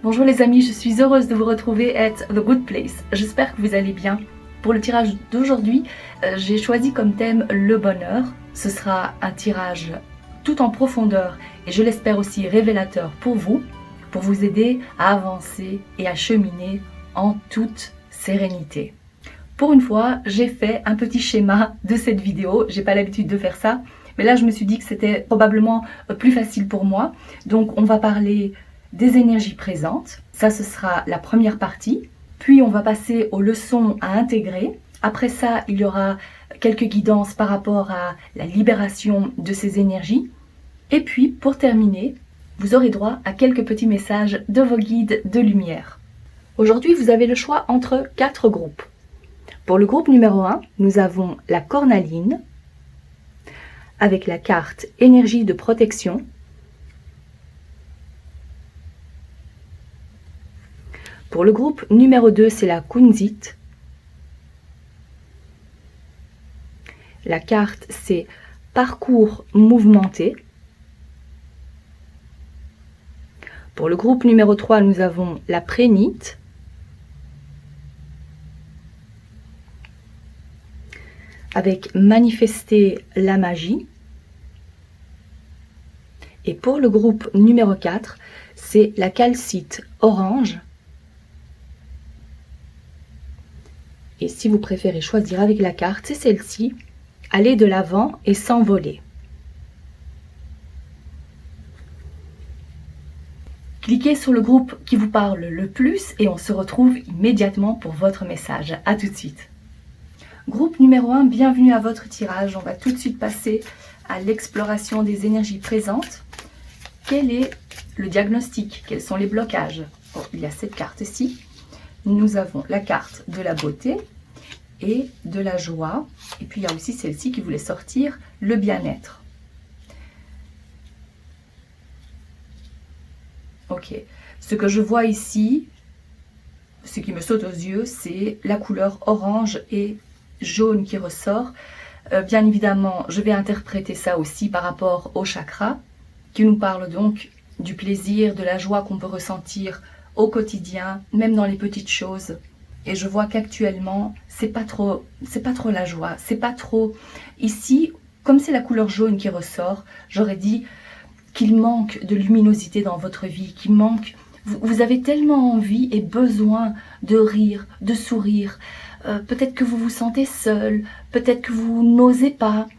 Bonjour les amis, je suis heureuse de vous retrouver at The Good Place. J'espère que vous allez bien. Pour le tirage d'aujourd'hui, j'ai choisi comme thème le bonheur. Ce sera un tirage tout en profondeur et je l'espère aussi révélateur pour vous aider à avancer et à cheminer en toute sérénité. Pour une fois, j'ai fait un petit schéma de cette vidéo. J'ai pas l'habitude de faire ça, mais là je me suis dit que c'était probablement plus facile pour moi. Donc on va parler des énergies présentes. Ça, ce sera la première partie. Puis on va passer aux leçons à intégrer. Après ça, il y aura quelques guidances par rapport à la libération de ces énergies. Et puis, pour terminer, vous aurez droit à quelques petits messages de vos guides de lumière. Aujourd'hui, vous avez le choix entre 4 groupes. Pour le groupe numéro 1, nous avons la cornaline avec la carte énergie de protection. Pour le groupe numéro 2, c'est la kunzite. La carte, c'est parcours mouvementé. Pour le groupe numéro 3, nous avons la prénite. Avec manifester la magie. Et pour le groupe numéro 4, c'est la calcite orange. Et si vous préférez choisir avec la carte, c'est celle-ci. Aller de l'avant et s'envoler. Cliquez sur le groupe qui vous parle le plus et on se retrouve immédiatement pour votre message. A tout de suite. Groupe numéro 1, bienvenue à votre tirage. On va tout de suite passer à l'exploration des énergies présentes. Quel est le diagnostic? Quels sont les blocages? Il y a cette carte-ci. Nous avons la carte de la beauté et de la joie. Et puis il y a aussi celle-ci qui voulait sortir, le bien-être. Ok. Ce que je vois ici, ce qui me saute aux yeux, c'est la couleur orange et jaune qui ressort. Bien évidemment, je vais interpréter ça aussi par rapport au chakra, qui nous parle donc du plaisir, de la joie qu'on peut ressentir au quotidien, même dans les petites choses. Et je vois qu'actuellement, c'est pas trop la joie, c'est pas trop. Ici, comme c'est la couleur jaune qui ressort, j'aurais dit qu'il manque de luminosité dans votre vie, qu'il manque. Vous avez tellement envie et besoin de rire, de sourire. Peut-être que vous vous sentez seul, peut-être que vous n'osez pas.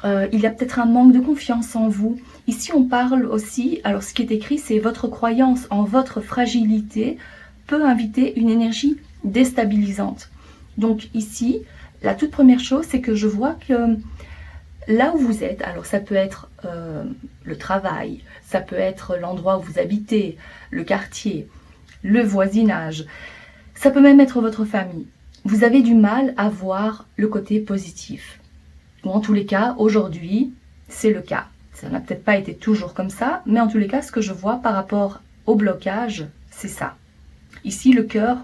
Il y a peut-être un manque de confiance en vous. Ici, on parle aussi, alors ce qui est écrit, c'est votre croyance en votre fragilité peut inviter une énergie déstabilisante. Donc ici, la toute première chose, c'est que je vois que là où vous êtes, alors ça peut être le travail, ça peut être l'endroit où vous habitez, le quartier, le voisinage, ça peut même être votre famille. Vous avez du mal à voir le côté positif. Ou en tous les cas, aujourd'hui, c'est le cas. Ça n'a peut-être pas été toujours comme ça, mais en tous les cas, ce que je vois par rapport au blocage, c'est ça. Ici, le cœur,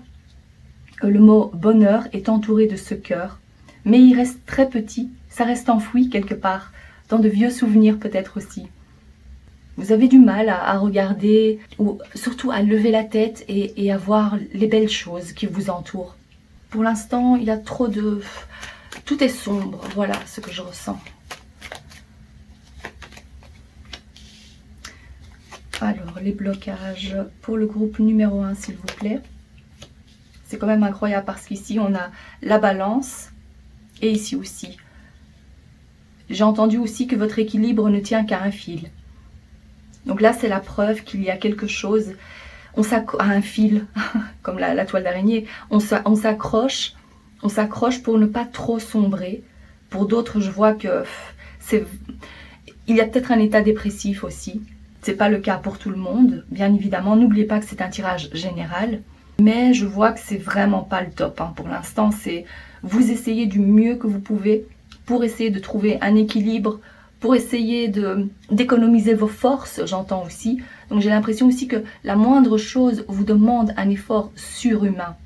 le mot bonheur est entouré de ce cœur, mais il reste très petit, ça reste enfoui quelque part, dans de vieux souvenirs peut-être aussi. Vous avez du mal à regarder, ou surtout à lever la tête et à voir les belles choses qui vous entourent. Pour l'instant, il y a trop de... Tout est sombre, voilà ce que je ressens. Alors, les blocages pour le groupe numéro 1, s'il vous plaît. C'est quand même incroyable parce qu'ici, on a la balance et ici aussi. J'ai entendu aussi que votre équilibre ne tient qu'à un fil. Donc là, c'est la preuve qu'il y a quelque chose. On s'accroche à un fil, comme la toile d'araignée. On s'accroche pour ne pas trop sombrer. Pour d'autres, je vois que il y a peut-être un état dépressif aussi. C'est pas le cas pour tout le monde, bien évidemment. N'oubliez pas que c'est un tirage général. Mais je vois que c'est vraiment pas le top. Pour l'instant, c'est vous essayez du mieux que vous pouvez pour essayer de trouver un équilibre, pour essayer d'économiser vos forces, j'entends aussi. Donc j'ai l'impression aussi que la moindre chose vous demande un effort surhumain.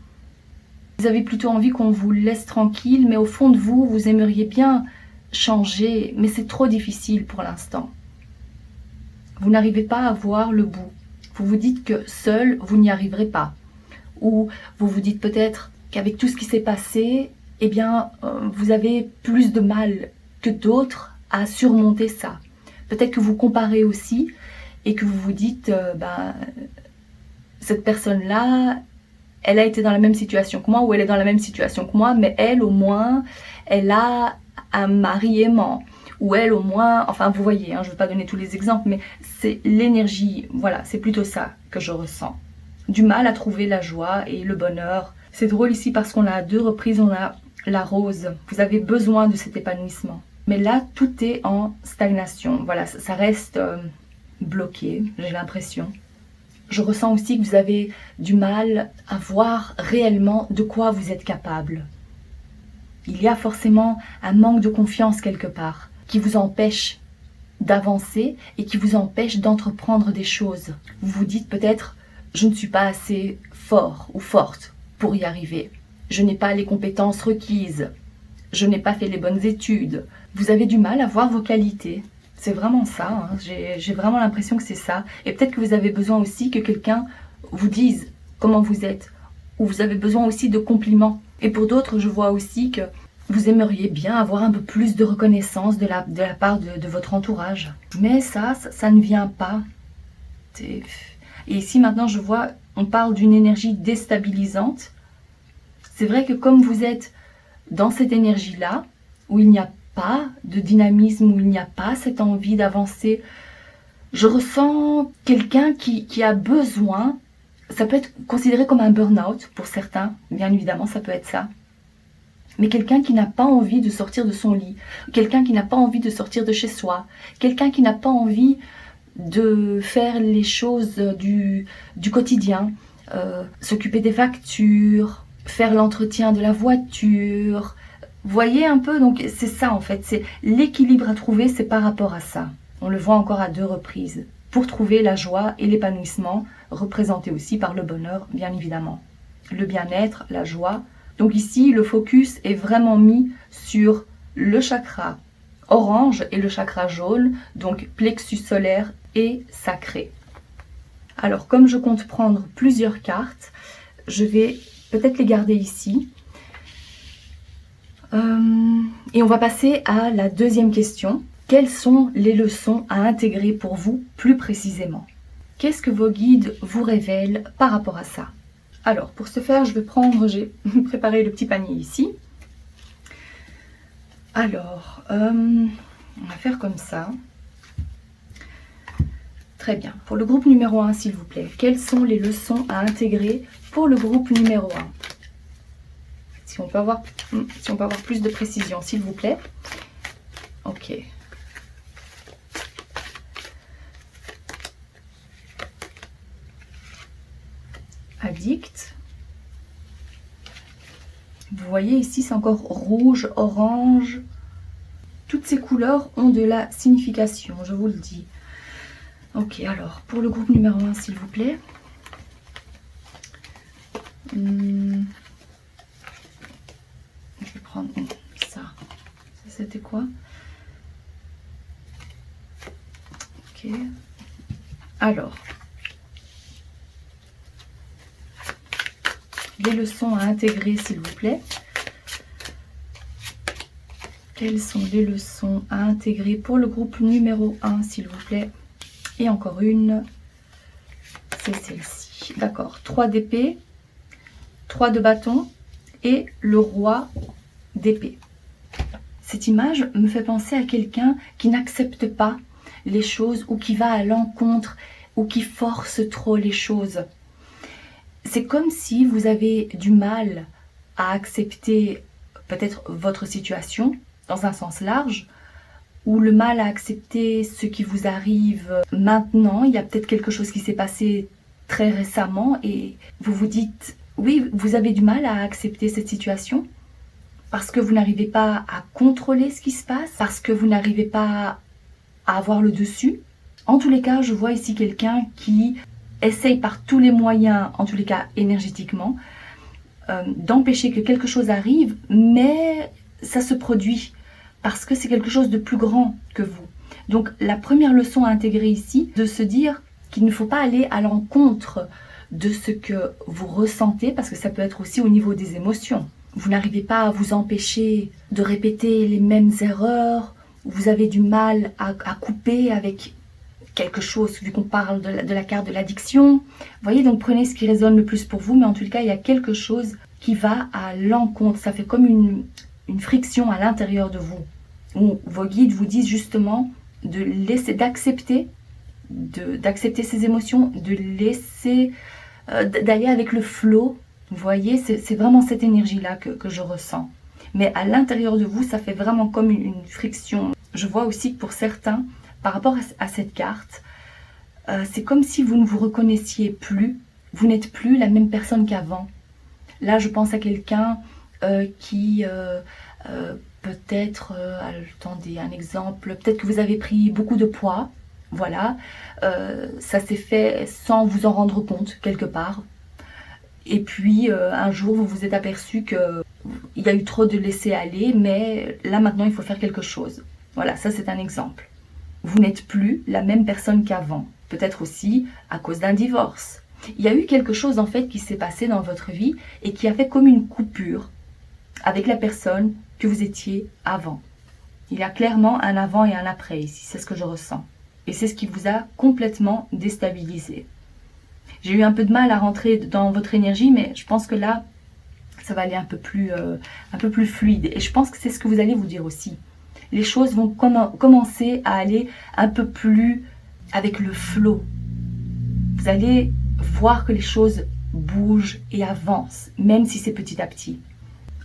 Vous avez plutôt envie qu'on vous laisse tranquille, mais au fond de vous, vous aimeriez bien changer, mais c'est trop difficile pour l'instant. Vous n'arrivez pas à voir le bout. Vous vous dites que seul, vous n'y arriverez pas. Ou vous vous dites peut-être qu'avec tout ce qui s'est passé, eh bien, vous avez plus de mal que d'autres à surmonter ça. Peut-être que vous comparez aussi et que vous vous dites, cette personne-là, elle a été dans la même situation que moi ou elle est dans la même situation que moi, mais elle, au moins, elle a un mari aimant. Ou elle, au moins, enfin, vous voyez, je ne veux pas donner tous les exemples, mais c'est l'énergie, voilà, c'est plutôt ça que je ressens. Du mal à trouver la joie et le bonheur. C'est drôle ici parce qu'on a à 2 reprises, on a la rose. Vous avez besoin de cet épanouissement. Mais là, tout est en stagnation. Voilà, ça reste bloqué, j'ai l'impression. Je ressens aussi que vous avez du mal à voir réellement de quoi vous êtes capable. Il y a forcément un manque de confiance quelque part qui vous empêche d'avancer et qui vous empêche d'entreprendre des choses. Vous vous dites peut-être, je ne suis pas assez fort ou forte pour y arriver. Je n'ai pas les compétences requises. Je n'ai pas fait les bonnes études. Vous avez du mal à voir vos qualités. C'est vraiment ça, j'ai vraiment l'impression que c'est ça. Et peut-être que vous avez besoin aussi que quelqu'un vous dise comment vous êtes. Ou vous avez besoin aussi de compliments. Et pour d'autres, je vois aussi que vous aimeriez bien avoir un peu plus de reconnaissance de la part de votre entourage. Mais ça ne vient pas. Et ici maintenant, je vois, on parle d'une énergie déstabilisante. C'est vrai que comme vous êtes dans cette énergie-là, où il n'y a pas de dynamisme, où il n'y a pas cette envie d'avancer, je ressens quelqu'un qui a besoin, ça peut être considéré comme un burn-out pour certains, bien évidemment ça peut être ça, mais quelqu'un qui n'a pas envie de sortir de son lit, quelqu'un qui n'a pas envie de sortir de chez soi, quelqu'un qui n'a pas envie de faire les choses du quotidien, s'occuper des factures, faire l'entretien de la voiture. Voyez un peu, donc c'est ça en fait, c'est l'équilibre à trouver, c'est par rapport à ça. On le voit encore à 2 reprises. Pour trouver la joie et l'épanouissement, représentés aussi par le bonheur, bien évidemment. Le bien-être, la joie. Donc ici, le focus est vraiment mis sur le chakra orange et le chakra jaune, donc plexus solaire et sacré. Alors, comme je compte prendre plusieurs cartes, je vais peut-être les garder ici. Et on va passer à la 2e question. Quelles sont les leçons à intégrer pour vous plus précisément? Qu'est-ce que vos guides vous révèlent par rapport à ça? Alors, pour ce faire, je vais prendre, j'ai préparé le petit panier ici. Alors, on va faire comme ça. Très bien. Pour le groupe numéro 1, s'il vous plaît, quelles sont les leçons à intégrer pour le groupe numéro 1? Si on peut avoir plus de précision, s'il vous plaît. Ok. Addict. Vous voyez ici, c'est encore rouge, orange. Toutes ces couleurs ont de la signification, je vous le dis. Ok, alors, pour le groupe numéro 1, s'il vous plaît. Je vais prendre ça. C'était quoi? Ok. Alors, les leçons à intégrer, s'il vous plaît. Quelles sont les leçons à intégrer pour le groupe numéro 1, s'il vous plaît? Et encore une, c'est celle-ci. D'accord, 3 d'épée, 3 de bâton et le roi d'épée. Cette image me fait penser à quelqu'un qui n'accepte pas les choses ou qui va à l'encontre ou qui force trop les choses. C'est comme si vous avez du mal à accepter peut-être votre situation dans un sens large, ou le mal à accepter ce qui vous arrive maintenant. Il y a peut-être quelque chose qui s'est passé très récemment et vous vous dites, oui, vous avez du mal à accepter cette situation parce que vous n'arrivez pas à contrôler ce qui se passe, parce que vous n'arrivez pas à avoir le dessus. En tous les cas, je vois ici quelqu'un qui essaye par tous les moyens, en tous les cas énergétiquement, d'empêcher que quelque chose arrive, mais ça se produit parce que c'est quelque chose de plus grand que vous. Donc la première leçon à intégrer ici, de se dire, qu'il ne faut pas aller à l'encontre de ce que vous ressentez, parce que ça peut être aussi au niveau des émotions. Vous n'arrivez pas à vous empêcher de répéter les mêmes erreurs, vous avez du mal à couper avec quelque chose, vu qu'on parle de la carte de l'addiction. Vous voyez, donc prenez ce qui résonne le plus pour vous, mais en tout cas, il y a quelque chose qui va à l'encontre. Ça fait comme une friction à l'intérieur de vous, où vos guides vous disent justement de laisser, d'accepter ces émotions, de laisser, d'aller avec le flow. Vous voyez, c'est vraiment cette énergie-là que je ressens. Mais à l'intérieur de vous, ça fait vraiment comme une friction. Je vois aussi que pour certains, par rapport à cette carte, c'est comme si vous ne vous reconnaissiez plus. Vous n'êtes plus la même personne qu'avant. Là, je pense à quelqu'un qui peut-être, attendez un exemple, peut-être que vous avez pris beaucoup de poids. Voilà, ça s'est fait sans vous en rendre compte quelque part. Et puis un jour, vous vous êtes aperçu qu'il y a eu trop de laisser-aller, mais là maintenant, il faut faire quelque chose. Voilà, ça c'est un exemple. Vous n'êtes plus la même personne qu'avant. Peut-être aussi à cause d'un divorce. Il y a eu quelque chose en fait qui s'est passé dans votre vie et qui a fait comme une coupure avec la personne que vous étiez avant. Il y a clairement un avant et un après ici, c'est ce que je ressens. Et c'est ce qui vous a complètement déstabilisé. J'ai eu un peu de mal à rentrer dans votre énergie, mais je pense que là, ça va aller un peu plus fluide. Et je pense que c'est ce que vous allez vous dire aussi. Les choses vont commencer à aller un peu plus avec le flow. Vous allez voir que les choses bougent et avancent, même si c'est petit à petit.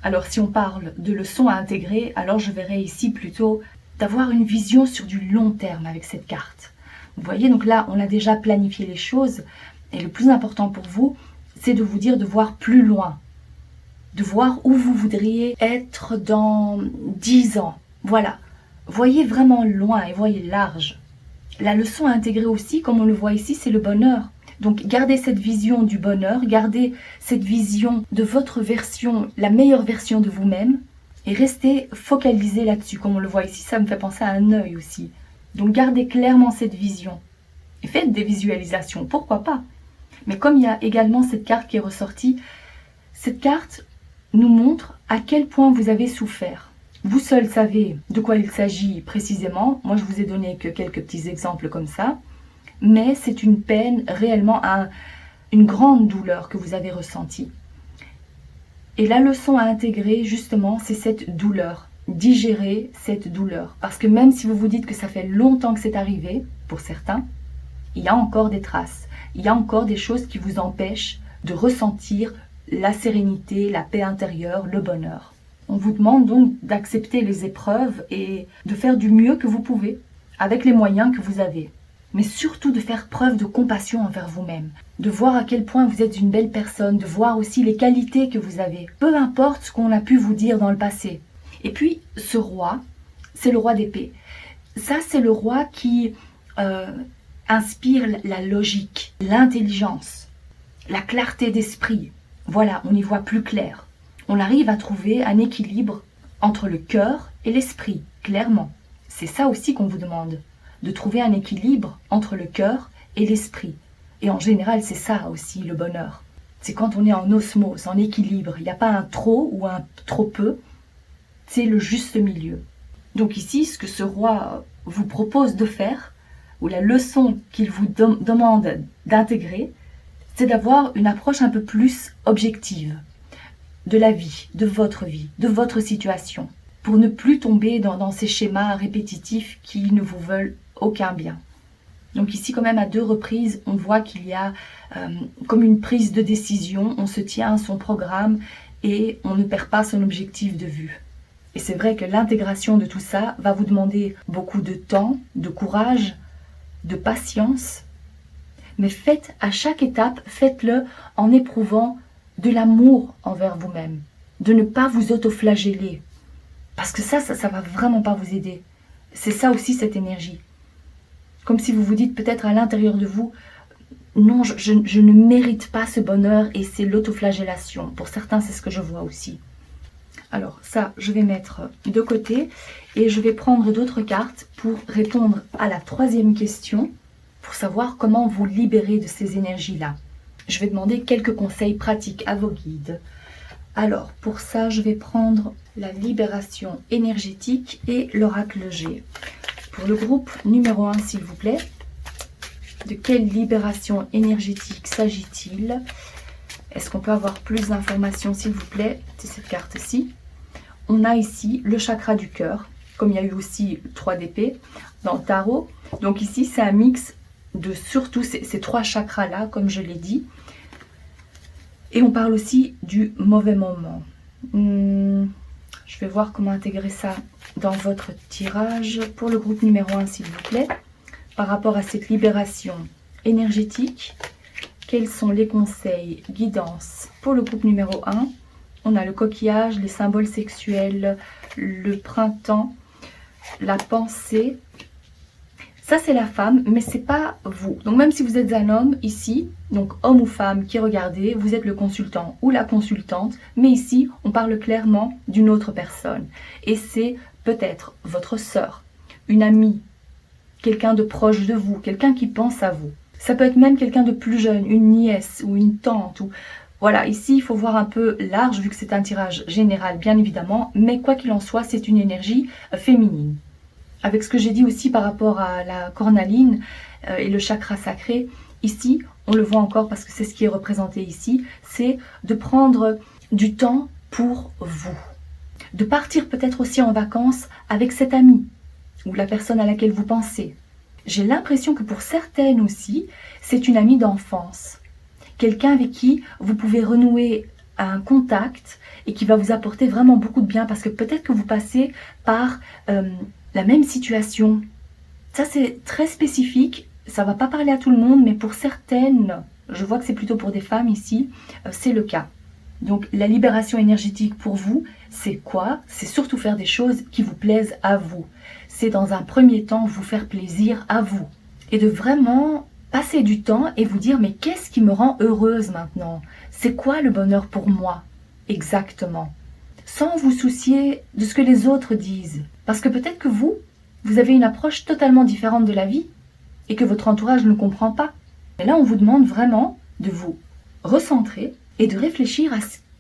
Alors si on parle de leçons à intégrer, alors je verrais ici plutôt d'avoir une vision sur du long terme avec cette carte. Vous voyez, donc là, on a déjà planifié les choses. Et le plus important pour vous, c'est de vous dire de voir plus loin. De voir où vous voudriez être dans 10 ans. Voilà. Voyez vraiment loin et voyez large. La leçon à intégrer aussi, comme on le voit ici, c'est le bonheur. Donc gardez cette vision du bonheur, gardez cette vision de votre version, la meilleure version de vous-même, et restez focalisé là-dessus. Comme on le voit ici, ça me fait penser à un œil aussi. Donc gardez clairement cette vision. Et faites des visualisations, pourquoi pas. Mais comme il y a également cette carte qui est ressortie, cette carte nous montre à quel point vous avez souffert. Vous seul savez de quoi il s'agit précisément. Moi, je vous ai donné que quelques petits exemples comme ça. Mais c'est une peine, réellement une grande douleur que vous avez ressentie. Et la leçon à intégrer, justement, c'est cette douleur. Digérer cette douleur. Parce que même si vous vous dites que ça fait longtemps que c'est arrivé, pour certains, il y a encore des traces. Il y a encore des choses qui vous empêchent de ressentir la sérénité, la paix intérieure, le bonheur. On vous demande donc d'accepter les épreuves et de faire du mieux que vous pouvez, avec les moyens que vous avez. Mais surtout de faire preuve de compassion envers vous-même, de voir à quel point vous êtes une belle personne, de voir aussi les qualités que vous avez, peu importe ce qu'on a pu vous dire dans le passé. Et puis, ce roi, c'est le roi d'épée. Ça, c'est le roi qui inspire la logique, l'intelligence, la clarté d'esprit. Voilà, on y voit plus clair. On arrive à trouver un équilibre entre le cœur et l'esprit, clairement. C'est ça aussi qu'on vous demande, de trouver un équilibre entre le cœur et l'esprit. Et en général, c'est ça aussi le bonheur. C'est quand on est en osmose, en équilibre. Il n'y a pas un trop ou un trop peu. C'est le juste milieu. Donc ici, ce que ce roi vous propose de faire, ou la leçon qu'il vous demande d'intégrer, c'est d'avoir une approche un peu plus objective de la vie, de votre situation, pour ne plus tomber dans ces schémas répétitifs qui ne vous veulent aucun bien. Donc ici, quand même, à 2 reprises, on voit qu'il y a comme une prise de décision, on se tient à son programme et on ne perd pas son objectif de vue. Et c'est vrai que l'intégration de tout ça va vous demander beaucoup de temps, de courage, de patience. Mais faites à chaque étape, faites-le en éprouvant de l'amour envers vous-même. De ne pas vous autoflageller. Parce que ça va vraiment pas vous aider. C'est ça aussi cette énergie. Comme si vous vous dites peut-être à l'intérieur de vous, non, je ne mérite pas ce bonheur et c'est l'autoflagellation. Pour certains, c'est ce que je vois aussi. Alors ça, je vais mettre de côté et je vais prendre d'autres cartes pour répondre à la 3e question. pour savoir comment vous libérer de ces énergies-là. Je vais demander quelques conseils pratiques à vos guides. Alors, pour ça, je vais prendre la libération énergétique et l'oracle G. Pour le groupe numéro 1, s'il vous plaît, de quelle libération énergétique s'agit-il? Est-ce qu'on peut avoir plus d'informations, s'il vous plaît? C'est cette carte-ci. On a ici le chakra du cœur, comme il y a eu aussi 3 d'épée dans le tarot. Donc ici, c'est un mix de surtout ces 3 chakras-là, comme je l'ai dit. Et on parle aussi du mauvais moment. Je vais voir comment intégrer ça dans votre tirage. Pour le groupe numéro 1, s'il vous plaît, par rapport à cette libération énergétique, quels sont les conseils, guidances pour le groupe numéro 1? On a le coquillage, les symboles sexuels, le printemps, la pensée. Ça, c'est la femme, mais c'est pas vous. Donc, même si vous êtes un homme ici, donc homme ou femme qui regardez, vous êtes le consultant ou la consultante, mais ici, on parle clairement d'une autre personne. Et c'est peut-être votre sœur, une amie, quelqu'un de proche de vous, quelqu'un qui pense à vous. Ça peut être même quelqu'un de plus jeune, une nièce ou une tante. Ou... Voilà, ici, il faut voir un peu large, vu que c'est un tirage général, bien évidemment. Mais quoi qu'il en soit, c'est une énergie féminine. Avec ce que j'ai dit aussi par rapport à la cornaline et le chakra sacré, ici, on le voit encore parce que c'est ce qui est représenté ici, c'est de prendre du temps pour vous. De partir peut-être aussi en vacances avec cet ami ou la personne à laquelle vous pensez. J'ai l'impression que pour certaines aussi, c'est une amie d'enfance. Quelqu'un avec qui vous pouvez renouer un contact et qui va vous apporter vraiment beaucoup de bien parce que peut-être que vous passez par la même situation. Ça, c'est très spécifique. Ça ne va pas parler à tout le monde, mais pour certaines, je vois que c'est plutôt pour des femmes ici, c'est le cas. Donc, la libération énergétique pour vous, c'est quoi? C'est surtout faire des choses qui vous plaisent à vous. C'est dans un premier temps vous faire plaisir à vous. Et de vraiment passer du temps et vous dire, mais qu'est-ce qui me rend heureuse maintenant? C'est quoi le bonheur pour moi? Exactement. Sans vous soucier de ce que les autres disent. Parce que peut-être que vous avez une approche totalement différente de la vie et que votre entourage ne comprend pas. Et là, on vous demande vraiment de vous recentrer et de réfléchir à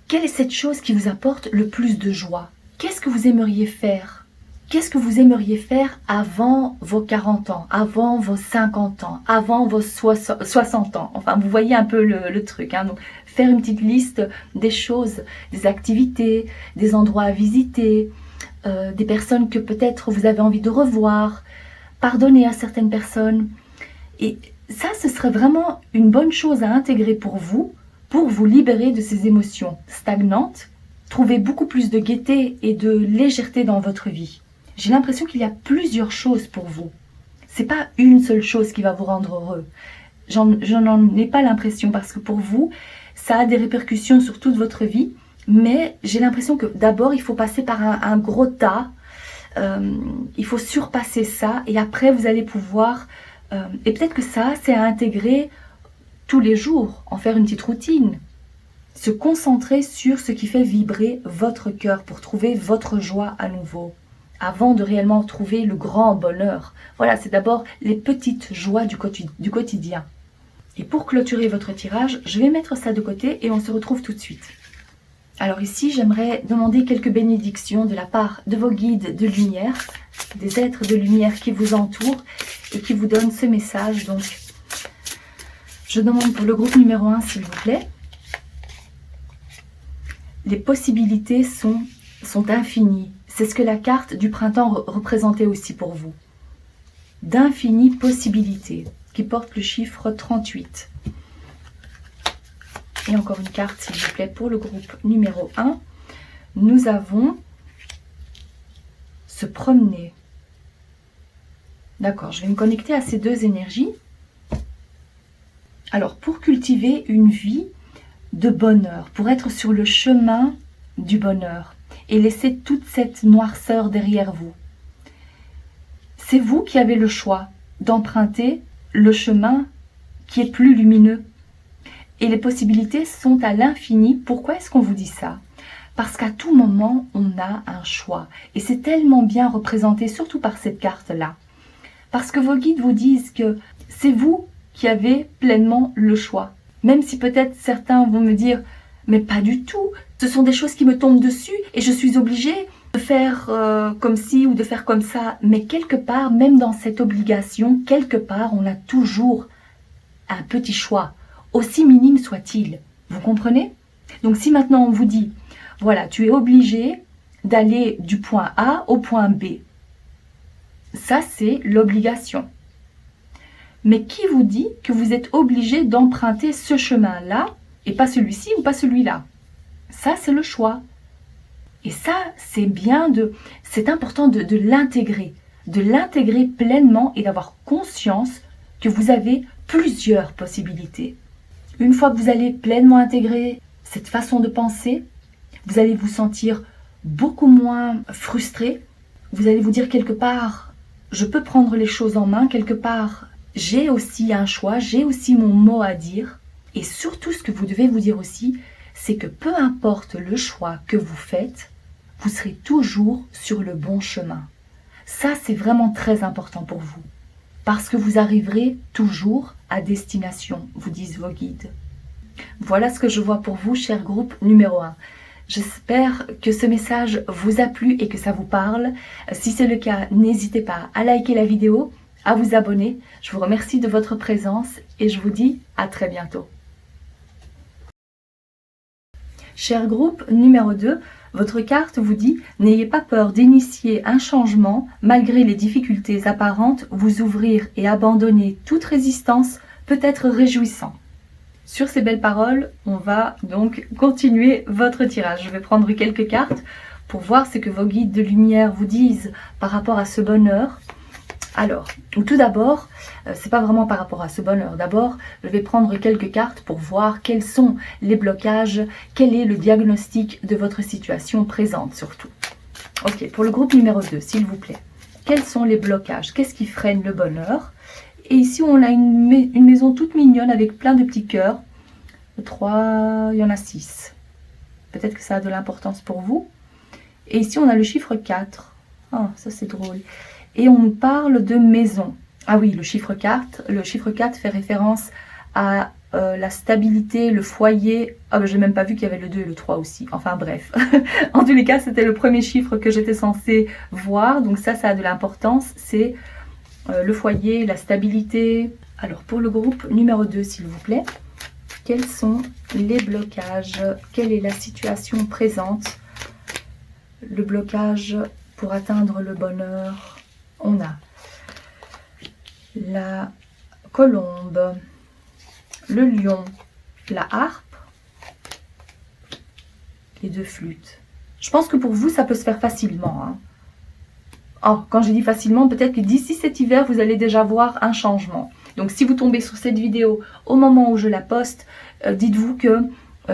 quelle est cette chose qui vous apporte le plus de joie. Qu'est-ce que vous aimeriez faire? Qu'est-ce que vous aimeriez faire avant vos 40 ans, avant vos 50 ans, avant vos 60 ans? Enfin, vous voyez un peu le truc. Hein. Donc, faire une petite liste des choses, des activités, des endroits à visiter, des personnes que peut-être vous avez envie de revoir, pardonner à certaines personnes. Et ça, ce serait vraiment une bonne chose à intégrer pour vous libérer de ces émotions stagnantes, trouver beaucoup plus de gaieté et de légèreté dans votre vie. J'ai l'impression qu'il y a plusieurs choses pour vous. C'est pas une seule chose qui va vous rendre heureux. Je n'en ai pas l'impression parce que pour vous, ça a des répercussions sur toute votre vie. Mais j'ai l'impression que d'abord, il faut passer par un gros tas. Il faut surpasser ça. Et après, vous allez pouvoir... et peut-être que ça, c'est à intégrer tous les jours, en faire une petite routine. Se concentrer sur ce qui fait vibrer votre cœur pour trouver votre joie à nouveau. Avant de réellement trouver le grand bonheur. Voilà, c'est d'abord les petites joies du quotidien. Et pour clôturer votre tirage, je vais mettre ça de côté et on se retrouve tout de suite. Alors ici, j'aimerais demander quelques bénédictions de la part de vos guides de lumière, des êtres de lumière qui vous entourent et qui vous donnent ce message. Donc, je demande pour le groupe numéro 1, s'il vous plaît. Les possibilités sont infinies. C'est ce que la carte du printemps représentait aussi pour vous. D'infinies possibilités, qui porte le chiffre 38. Et encore une carte, s'il vous plaît, pour le groupe numéro 1. Nous avons se promener. D'accord, je vais me connecter à ces deux énergies. Alors, pour cultiver une vie de bonheur, pour être sur le chemin du bonheur et laisser toute cette noirceur derrière vous, c'est vous qui avez le choix d'emprunter le chemin qui est plus lumineux. Et les possibilités sont à l'infini. Pourquoi est-ce qu'on vous dit ça? Parce qu'à tout moment, on a un choix. Et c'est tellement bien représenté, surtout par cette carte-là. Parce que vos guides vous disent que c'est vous qui avez pleinement le choix. Même si peut-être certains vont me dire « mais pas du tout, ce sont des choses qui me tombent dessus et je suis obligée de faire comme ci ou de faire comme ça. » Mais quelque part, même dans cette obligation, quelque part, on a toujours un petit choix, aussi minime soit-il. Vous comprenez? Donc si maintenant on vous dit « voilà, tu es obligé d'aller du point A au point B », ça c'est l'obligation. Mais qui vous dit que vous êtes obligé d'emprunter ce chemin-là et pas celui-ci ou pas celui-là? Ça, c'est le choix. Et ça, c'est important de l'intégrer pleinement et d'avoir conscience que vous avez plusieurs possibilités. Une fois que vous allez pleinement intégrer cette façon de penser, vous allez vous sentir beaucoup moins frustré. Vous allez vous dire quelque part, je peux prendre les choses en main, quelque part, j'ai aussi un choix, j'ai aussi mon mot à dire. Et surtout, ce que vous devez vous dire aussi, c'est que peu importe le choix que vous faites, vous serez toujours sur le bon chemin. Ça, c'est vraiment très important pour vous. Parce que vous arriverez toujours à destination, vous disent vos guides. Voilà ce que je vois pour vous, cher groupe numéro 1. J'espère que ce message vous a plu et que ça vous parle. Si c'est le cas, n'hésitez pas à liker la vidéo, à vous abonner. Je vous remercie de votre présence et je vous dis à très bientôt. Cher groupe numéro 2, votre carte vous dit « N'ayez pas peur d'initier un changement, malgré les difficultés apparentes, vous ouvrir et abandonner toute résistance peut être réjouissant. » Sur ces belles paroles, on va donc continuer votre tirage. Je vais prendre quelques cartes pour voir ce que vos guides de lumière vous disent par rapport à ce bonheur. Alors, tout d'abord, c'est pas vraiment par rapport à ce bonheur. D'abord, je vais prendre quelques cartes pour voir quels sont les blocages, quel est le diagnostic de votre situation présente surtout. Ok, pour le groupe numéro 2, s'il vous plaît. Quels sont les blocages? Qu'est-ce qui freine le bonheur? Et ici, on a une maison toute mignonne avec plein de petits cœurs. 3, il y en a 6. Peut-être que ça a de l'importance pour vous. Et ici, on a le chiffre 4. Ah, ça c'est drôle. Et on nous parle de maison. Ah oui, le chiffre 4 fait référence à la stabilité, le foyer. Ah ben, j'ai même pas vu qu'il y avait le 2 et le 3 aussi. Enfin bref. En tous les cas, c'était le premier chiffre que j'étais censée voir. Donc ça a de l'importance. C'est le foyer, la stabilité. Alors pour le groupe numéro 2, s'il vous plaît, quels sont les blocages? Quelle est la situation présente? Le blocage pour atteindre le bonheur. On a la colombe, le lion, la harpe, les 2 flûtes. Je pense que pour vous, ça peut se faire facilement. Hein. Oh, quand j'ai dit facilement, peut-être que d'ici cet hiver, vous allez déjà voir un changement. Donc si vous tombez sur cette vidéo au moment où je la poste, dites-vous que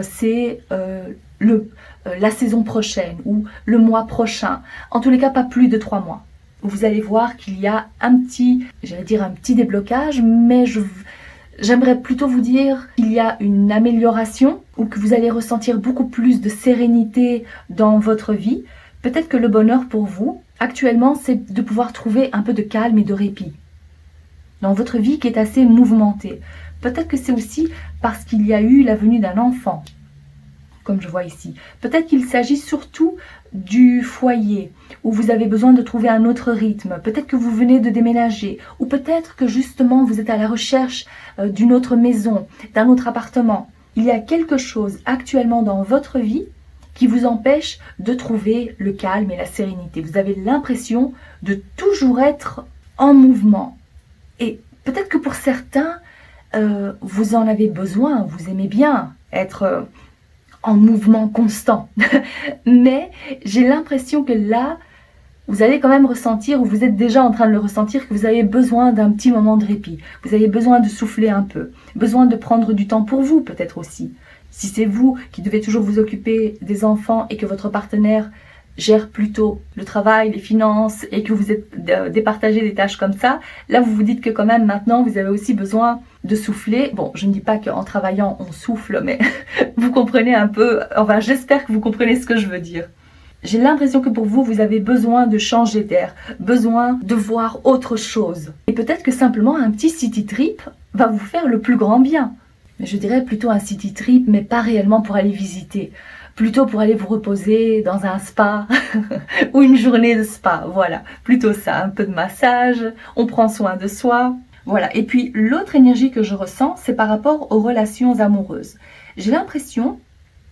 c'est la saison prochaine ou le mois prochain. En tous les cas, pas plus de 3 mois. Vous allez voir qu'il y a un petit déblocage, mais j'aimerais plutôt vous dire qu'il y a une amélioration ou que vous allez ressentir beaucoup plus de sérénité dans votre vie. Peut-être que le bonheur pour vous, actuellement, c'est de pouvoir trouver un peu de calme et de répit dans votre vie qui est assez mouvementée. Peut-être que c'est aussi parce qu'il y a eu la venue d'un enfant, comme je vois ici. Peut-être qu'il s'agit surtout du foyer, où vous avez besoin de trouver un autre rythme. Peut-être que vous venez de déménager, ou peut-être que justement vous êtes à la recherche d'une autre maison, d'un autre appartement. Il y a quelque chose actuellement dans votre vie qui vous empêche de trouver le calme et la sérénité. Vous avez l'impression de toujours être en mouvement. Et peut-être que pour certains, vous en avez besoin, vous aimez bien être en mouvement constant. Mais j'ai l'impression que là, vous allez quand même ressentir, ou vous êtes déjà en train de le ressentir, que vous avez besoin d'un petit moment de répit. Vous avez besoin de souffler un peu, besoin de prendre du temps pour vous peut-être aussi. Si c'est vous qui devez toujours vous occuper des enfants et que votre partenaire gère plutôt le travail, les finances et que vous êtes départagé des tâches comme ça, là vous vous dites que quand même maintenant vous avez aussi besoin de souffler. Bon, je ne dis pas qu'en travaillant on souffle, mais vous comprenez un peu, enfin j'espère que vous comprenez ce que je veux dire. J'ai l'impression que pour vous, vous avez besoin de changer d'air, besoin de voir autre chose. Et peut-être que simplement un petit city trip va vous faire le plus grand bien. Mais je dirais plutôt un city trip, mais pas réellement pour aller visiter. Plutôt pour aller vous reposer dans un spa ou une journée de spa. Voilà, plutôt ça, un peu de massage, on prend soin de soi. Voilà, et puis l'autre énergie que je ressens, c'est par rapport aux relations amoureuses. J'ai l'impression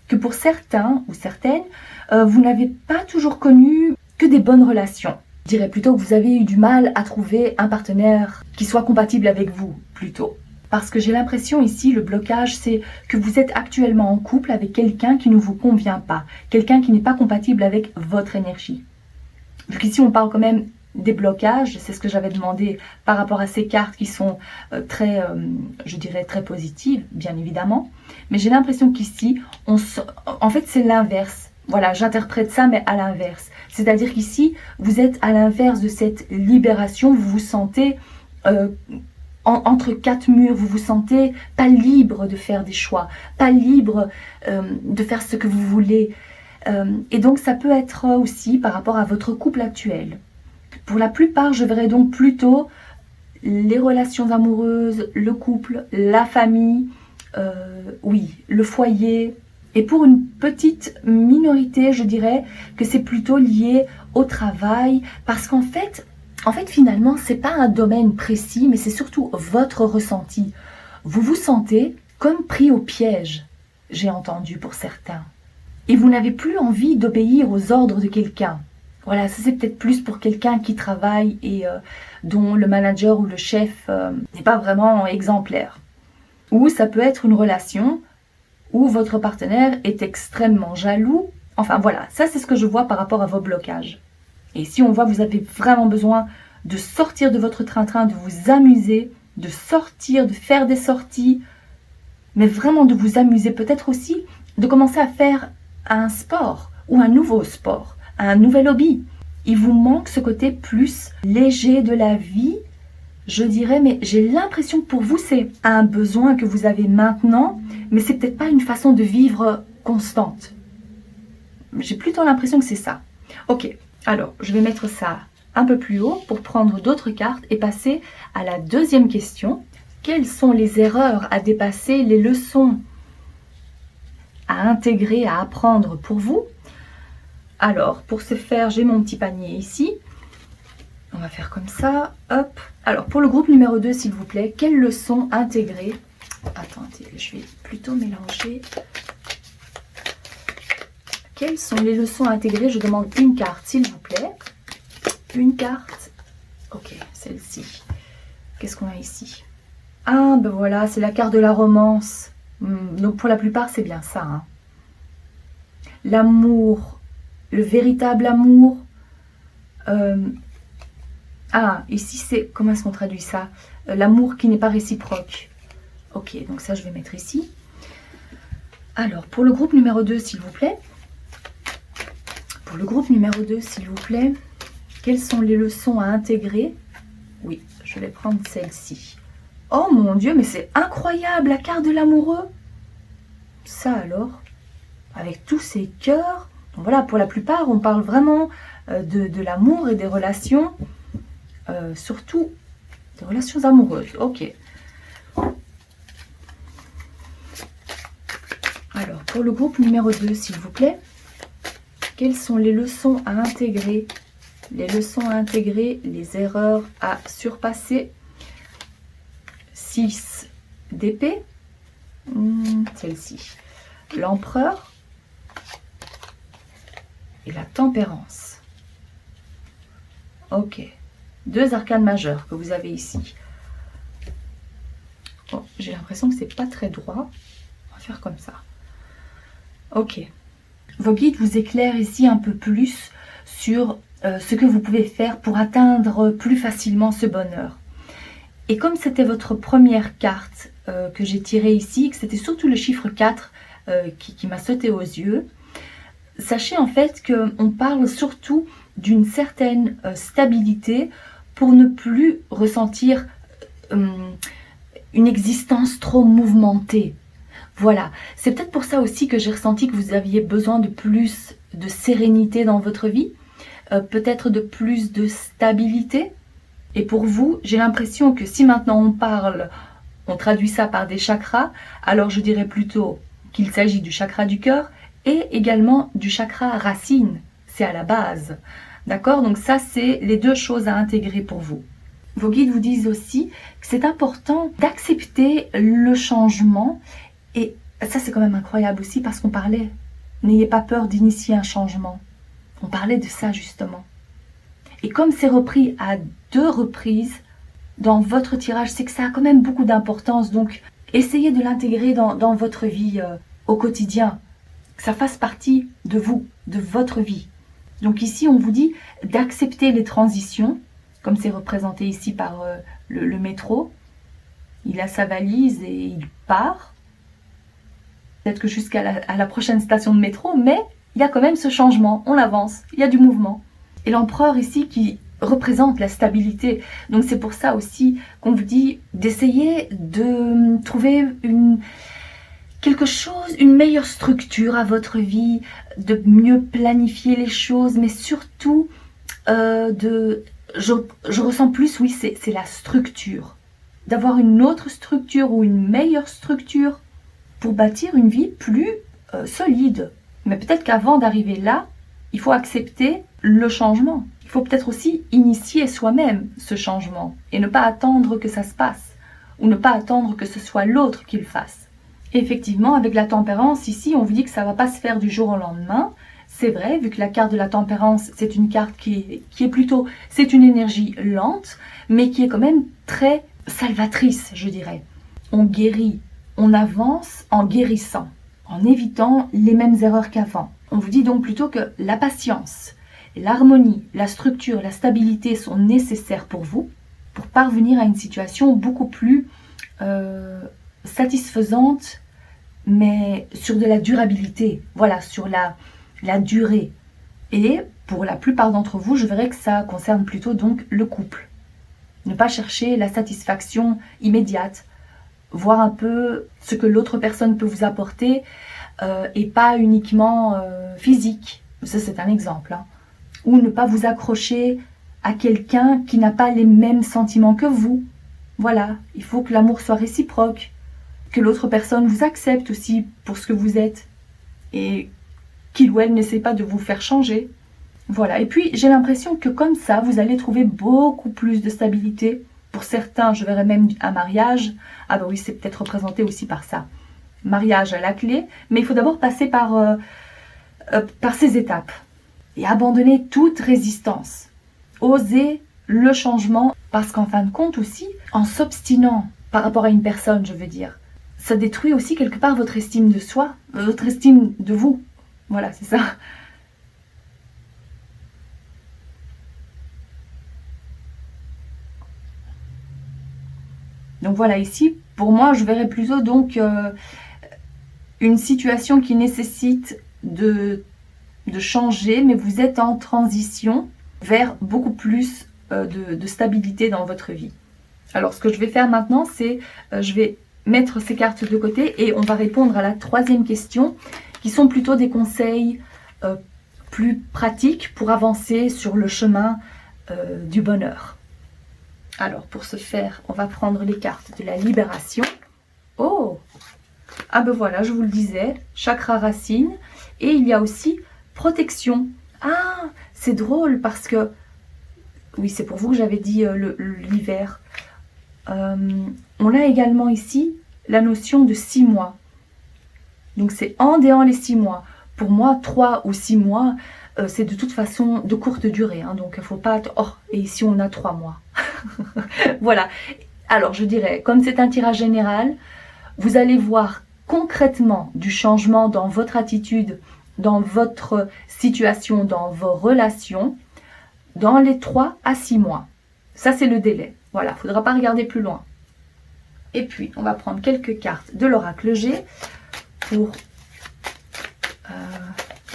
que pour certains ou certaines, vous n'avez pas toujours connu que des bonnes relations. Je dirais plutôt que vous avez eu du mal à trouver un partenaire qui soit compatible avec vous, plutôt. Parce que j'ai l'impression ici, le blocage, c'est que vous êtes actuellement en couple avec quelqu'un qui ne vous convient pas, quelqu'un qui n'est pas compatible avec votre énergie. Vu qu'ici, on parle quand même des blocages, c'est ce que j'avais demandé par rapport à ces cartes qui sont très, je dirais, très positives, bien évidemment. Mais j'ai l'impression qu'ici, en fait, c'est l'inverse. Voilà, j'interprète ça, mais à l'inverse. C'est-à-dire qu'ici, vous êtes à l'inverse de cette libération, vous vous sentez entre quatre murs, vous vous sentez pas libre de faire des choix, pas libre de faire ce que vous voulez. Et donc, ça peut être aussi par rapport à votre couple actuel. Pour la plupart, je verrais donc plutôt les relations amoureuses, le couple, la famille, oui, le foyer. Et pour une petite minorité, je dirais que c'est plutôt lié au travail, parce qu'en fait, finalement, c'est pas un domaine précis, mais c'est surtout votre ressenti. Vous vous sentez comme pris au piège, j'ai entendu pour certains. Et vous n'avez plus envie d'obéir aux ordres de quelqu'un. Voilà, ça c'est peut-être plus pour quelqu'un qui travaille et dont le manager ou le chef n'est pas vraiment exemplaire. Ou ça peut être une relation où votre partenaire est extrêmement jaloux. Enfin voilà, ça c'est ce que je vois par rapport à vos blocages. Et si on voit que vous avez vraiment besoin de sortir de votre train-train, de vous amuser, de sortir, de faire des sorties, mais vraiment de vous amuser, peut-être aussi de commencer à faire un sport ou un nouveau sport, un nouvel hobby. Il vous manque ce côté plus léger de la vie, je dirais, mais j'ai l'impression que pour vous, c'est un besoin que vous avez maintenant, mais c'est peut-être pas une façon de vivre constante. J'ai plutôt l'impression que c'est ça. Ok, alors je vais mettre ça un peu plus haut pour prendre d'autres cartes et passer à la deuxième question. Quelles sont les erreurs à dépasser, les leçons à intégrer, à apprendre pour vous? Alors, pour ce faire, j'ai mon petit panier ici. On va faire comme ça, hop. Alors, pour le groupe numéro 2, s'il vous plaît, quelles leçons intégrer? Attendez, je vais plutôt mélanger. Quelles sont les leçons à intégrer? Je demande une carte, s'il vous plaît. Une carte. Ok, celle-ci. Qu'est-ce qu'on a ici? Ah, ben voilà, c'est la carte de la romance. Donc, pour la plupart, c'est bien ça. Hein. L'amour, le véritable amour. Ah, ici, c'est... Comment est-ce qu'on traduit ça? L'amour qui n'est pas réciproque. Ok, donc ça, je vais mettre ici. Alors, pour le groupe numéro 2, s'il vous plaît. Pour le groupe numéro 2, s'il vous plaît. Quelles sont les leçons à intégrer? Oui, je vais prendre celle-ci. Oh mon Dieu, mais c'est incroyable, la carte de l'amoureux. Ça alors, avec tous ces cœurs. Donc voilà, pour la plupart, on parle vraiment de l'amour et des relations, surtout des relations amoureuses. Ok. Alors, pour le groupe numéro 2, s'il vous plaît, quelles sont les leçons à intégrer? Les leçons à intégrer, les erreurs à surpasser. 6 d'épée, celle-ci, l'empereur et la tempérance. Ok, 2 arcanes majeures que vous avez ici. Oh, j'ai l'impression que c'est pas très droit. On va faire comme ça. Ok. Vos guides vous éclairent ici un peu plus sur ce que vous pouvez faire pour atteindre plus facilement ce bonheur. Et comme c'était votre première carte que j'ai tirée ici, que c'était surtout le chiffre 4 qui m'a sauté aux yeux, sachez en fait qu'on parle surtout d'une certaine stabilité pour ne plus ressentir une existence trop mouvementée. Voilà, c'est peut-être pour ça aussi que j'ai ressenti que vous aviez besoin de plus de sérénité dans votre vie, peut-être de plus de stabilité. Et pour vous, j'ai l'impression que si maintenant on traduit ça par des chakras, alors je dirais plutôt qu'il s'agit du chakra du cœur et également du chakra racine. C'est à la base. D'accord? Donc ça, c'est les deux choses à intégrer pour vous. Vos guides vous disent aussi que c'est important d'accepter le changement. Et ça, c'est quand même incroyable aussi parce qu'on parlait, n'ayez pas peur d'initier un changement. On parlait de ça justement. Et comme c'est repris à 2 reprises dans votre tirage, c'est que ça a quand même beaucoup d'importance. Donc, essayez de l'intégrer dans votre vie au quotidien. Que ça fasse partie de vous, de votre vie. Donc ici, on vous dit d'accepter les transitions, comme c'est représenté ici par le métro. Il a sa valise et il part. Peut-être que jusqu'à la prochaine station de métro, mais il y a quand même ce changement, on avance, il y a du mouvement. Et l'empereur ici qui représente la stabilité. Donc c'est pour ça aussi qu'on vous dit d'essayer de trouver quelque chose, une meilleure structure à votre vie, de mieux planifier les choses, mais surtout je ressens plus, oui, c'est la structure. D'avoir une autre structure ou une meilleure structure pour bâtir une vie plus solide. Mais peut-être qu'avant d'arriver là, il faut accepter le changement. Il faut peut-être aussi initier soi-même ce changement et ne pas attendre que ça se passe ou ne pas attendre que ce soit l'autre qui le fasse. Et effectivement, avec la tempérance, ici, on vous dit que ça ne va pas se faire du jour au lendemain. C'est vrai, vu que la carte de la tempérance, c'est une carte qui est plutôt, c'est une énergie lente, mais qui est quand même très salvatrice, je dirais. On guérit, on avance en guérissant, en évitant les mêmes erreurs qu'avant. On vous dit donc plutôt que la patience, l'harmonie, la structure, la stabilité sont nécessaires pour vous, pour parvenir à une situation beaucoup plus satisfaisante, mais sur de la durabilité, voilà, sur la durée. Et pour la plupart d'entre vous, je verrais que ça concerne plutôt donc le couple. Ne pas chercher la satisfaction immédiate, voir un peu ce que l'autre personne peut vous apporter et pas uniquement physique. Ça, c'est un exemple. Hein. Ou ne pas vous accrocher à quelqu'un qui n'a pas les mêmes sentiments que vous. Voilà, il faut que l'amour soit réciproque, que l'autre personne vous accepte aussi pour ce que vous êtes et qu'il ou elle n'essaie pas de vous faire changer. Voilà, et puis j'ai l'impression que comme ça, vous allez trouver beaucoup plus de stabilité. Pour certains, je verrais même un mariage. Ah ben oui, c'est peut-être représenté aussi par ça. Mariage à la clé, mais il faut d'abord passer par ces étapes et abandonner toute résistance. Oser le changement, parce qu'en fin de compte aussi, en s'obstinant par rapport à une personne, je veux dire, ça détruit aussi quelque part votre estime de soi, votre estime de vous. Voilà, c'est ça. Donc voilà, ici, pour moi, je verrais plutôt donc une situation qui nécessite de changer, mais vous êtes en transition vers beaucoup plus de stabilité dans votre vie. Alors, ce que je vais faire maintenant, c'est je vais mettre ces cartes de côté et on va répondre à la 3e question, qui sont plutôt des conseils plus pratiques pour avancer sur le chemin du bonheur. Alors, pour ce faire, on va prendre les cartes de la libération. Oh! Ah ben voilà, je vous le disais, chakra racine. Et il y a aussi protection. Ah, c'est drôle parce que... Oui, c'est pour vous que j'avais dit l'hiver. On a également ici la notion de 6 mois. Donc c'est en déant les 6 mois. Pour moi, 3 ou 6 mois, c'est de toute façon de courte durée. Hein, donc il ne faut pas... Oh, et ici on a 3 mois. Voilà. Alors je dirais, comme c'est un tirage général, vous allez voir concrètement du changement dans votre attitude, dans votre situation, dans vos relations, dans les 3 à 6 mois. Ça, c'est le délai. Voilà, il ne faudra pas regarder plus loin. Et puis, on va prendre quelques cartes de l'oracle G pour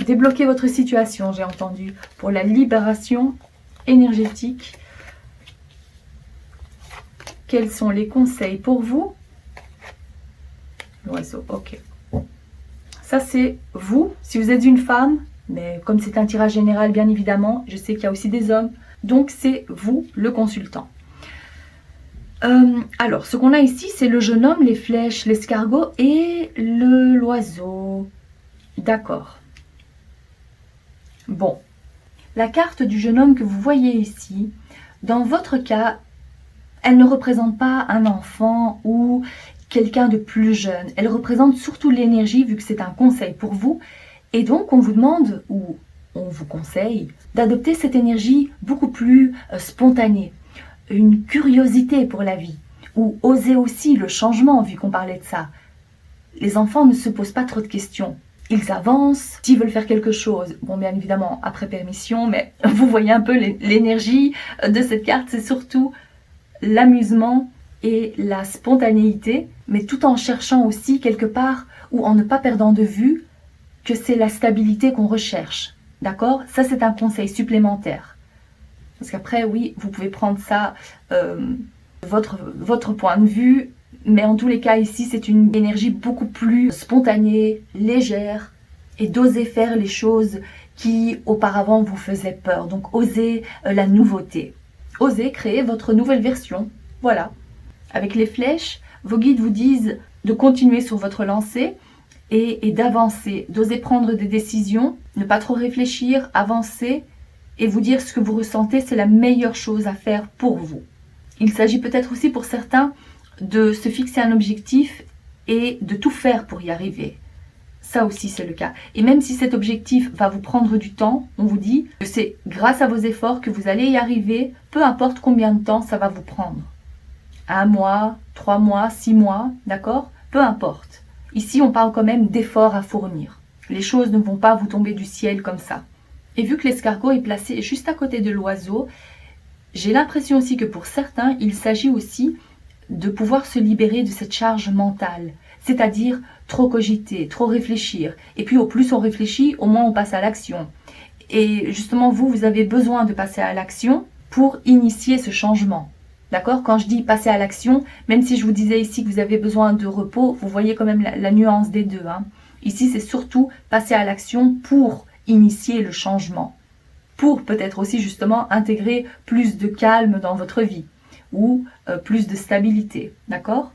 débloquer votre situation, j'ai entendu, pour la libération énergétique. Quels sont les conseils pour vous? L'oiseau, ok. Ça, c'est vous. Si vous êtes une femme, Mais comme c'est un tirage général, bien évidemment, je sais qu'il y a aussi des hommes. Donc c'est vous, le consultant. Alors, ce qu'on a ici, c'est le jeune homme, les flèches, l'escargot et l'oiseau. D'accord. Bon. La carte du jeune homme que vous voyez ici, dans votre cas, elle ne représente pas un enfant ou quelqu'un de plus jeune. Elle représente surtout l'énergie, vu que c'est un conseil pour vous. Et donc, on vous demande, ou on vous conseille, d'adopter cette énergie beaucoup plus spontanée. Une curiosité pour la vie, ou oser aussi le changement, vu qu'on parlait de ça. Les enfants ne se posent pas trop de questions. Ils avancent, s'ils veulent faire quelque chose, bon bien évidemment après permission, mais vous voyez un peu l'énergie de cette carte, c'est surtout l'amusement et la spontanéité, mais tout en cherchant aussi quelque part, ou en ne pas perdant de vue, que c'est la stabilité qu'on recherche. D'accord? Ça c'est un conseil supplémentaire. Parce qu'après, oui, vous pouvez prendre ça, votre point de vue, mais en tous les cas ici, c'est une énergie beaucoup plus spontanée, légère, et d'oser faire les choses qui auparavant vous faisaient peur. Donc, oser la nouveauté. Osez créer votre nouvelle version. Voilà. Avec les flèches, vos guides vous disent de continuer sur votre lancée et d'avancer, d'oser prendre des décisions, ne pas trop réfléchir, avancer, et vous dire ce que vous ressentez, c'est la meilleure chose à faire pour vous. Il s'agit peut-être aussi pour certains de se fixer un objectif et de tout faire pour y arriver. Ça aussi c'est le cas. Et même si cet objectif va vous prendre du temps, on vous dit que c'est grâce à vos efforts que vous allez y arriver, peu importe combien de temps ça va vous prendre. 1 mois, 3 mois, 6 mois, d'accord? Peu importe. Ici on parle quand même d'efforts à fournir. Les choses ne vont pas vous tomber du ciel comme ça. Et vu que l'escargot est placé juste à côté de l'oiseau, j'ai l'impression aussi que pour certains, il s'agit aussi de pouvoir se libérer de cette charge mentale, c'est-à-dire trop cogiter, trop réfléchir. Et puis au plus on réfléchit, au moins on passe à l'action. Et justement, vous avez besoin de passer à l'action pour initier ce changement. D'accord? Quand je dis passer à l'action, même si je vous disais ici que vous avez besoin de repos, vous voyez quand même la nuance des deux. Hein. Ici, c'est surtout passer à l'action pour initier le changement, pour peut-être aussi justement intégrer plus de calme dans votre vie ou plus de stabilité, d'accord?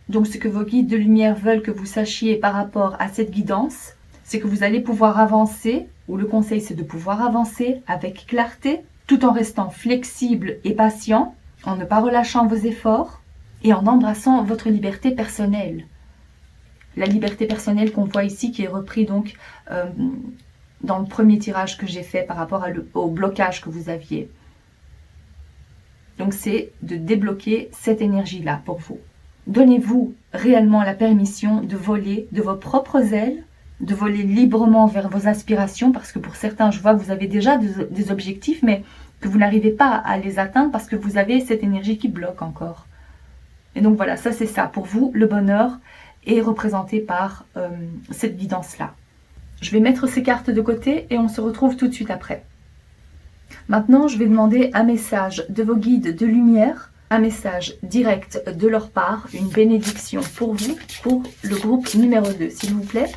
Donc ce que vos guides de lumière veulent que vous sachiez par rapport à cette guidance, c'est que vous allez pouvoir avancer, ou le conseil c'est de pouvoir avancer avec clarté, tout en restant flexible et patient, en ne pas relâchant vos efforts et en embrassant votre liberté personnelle. La liberté personnelle qu'on voit ici qui est repris donc dans le premier tirage que j'ai fait par rapport au blocage que vous aviez. Donc c'est de débloquer cette énergie-là pour vous. Donnez-vous réellement la permission de voler de vos propres ailes, de voler librement vers vos aspirations, parce que pour certains, je vois que vous avez déjà des objectifs, mais que vous n'arrivez pas à les atteindre parce que vous avez cette énergie qui bloque encore. Et donc voilà, ça c'est ça. Pour vous, le bonheur est représenté par cette guidance-là. Je vais mettre ces cartes de côté et on se retrouve tout de suite après. Maintenant, je vais demander un message de vos guides de lumière, un message direct de leur part, une bénédiction pour vous, pour le groupe numéro 2, s'il vous plaît.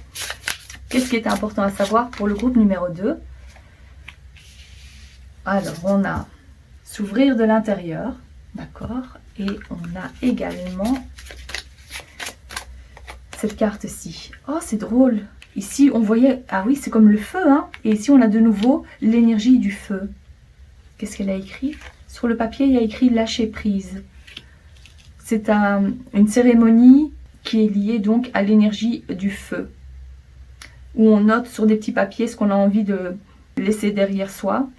Qu'est-ce qui est important à savoir pour le groupe numéro 2? Alors, on a s'ouvrir de l'intérieur, d'accord, et on a également cette carte-ci. Oh, c'est drôle. Ici, on voyait, ah oui, c'est comme le feu, hein. Et ici, on a de nouveau l'énergie du feu. Qu'est-ce qu'elle a écrit? Sur le papier, il y a écrit lâcher prise. C'est une cérémonie qui est liée donc à l'énergie du feu, où on note sur des petits papiers ce qu'on a envie de laisser derrière soi.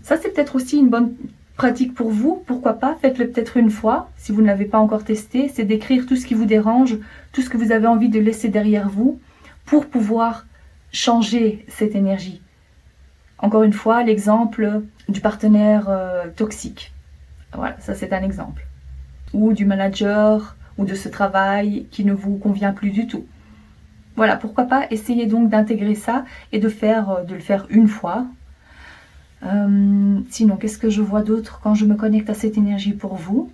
Ça, c'est peut-être aussi une bonne pratique pour vous. Pourquoi pas? Faites-le peut-être une fois, si vous ne l'avez pas encore testé. C'est d'écrire tout ce qui vous dérange, tout ce que vous avez envie de laisser derrière vous, pour pouvoir changer cette énergie. Encore une fois, l'exemple du partenaire toxique. Voilà, ça c'est un exemple. Ou du manager, ou de ce travail qui ne vous convient plus du tout. Voilà, pourquoi pas essayer donc d'intégrer ça et de le faire une fois. Sinon, qu'est-ce que je vois d'autre quand je me connecte à cette énergie pour vous?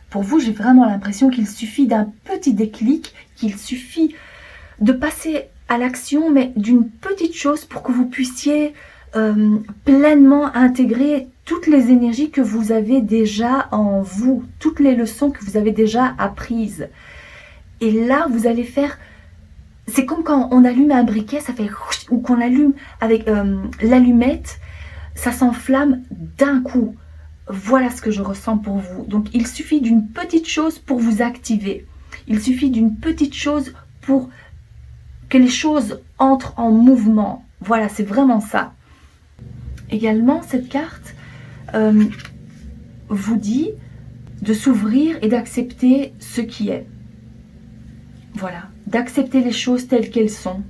Pour vous, j'ai vraiment l'impression qu'il suffit d'un petit déclic, qu'il suffit de passer à l'action, mais d'une petite chose pour que vous puissiez pleinement intégrer toutes les énergies que vous avez déjà en vous, toutes les leçons que vous avez déjà apprises. Et là, vous allez faire... C'est comme quand on allume un briquet, ça fait... Ou qu'on allume avec l'allumette, ça s'enflamme d'un coup. Voilà ce que je ressens pour vous. Donc, il suffit d'une petite chose pour vous activer. Il suffit d'une petite chose pour que les choses entrent en mouvement. Voilà, c'est vraiment ça. Également, cette carte vous dit de s'ouvrir et d'accepter ce qui est. Voilà, d'accepter les choses telles qu'elles sont.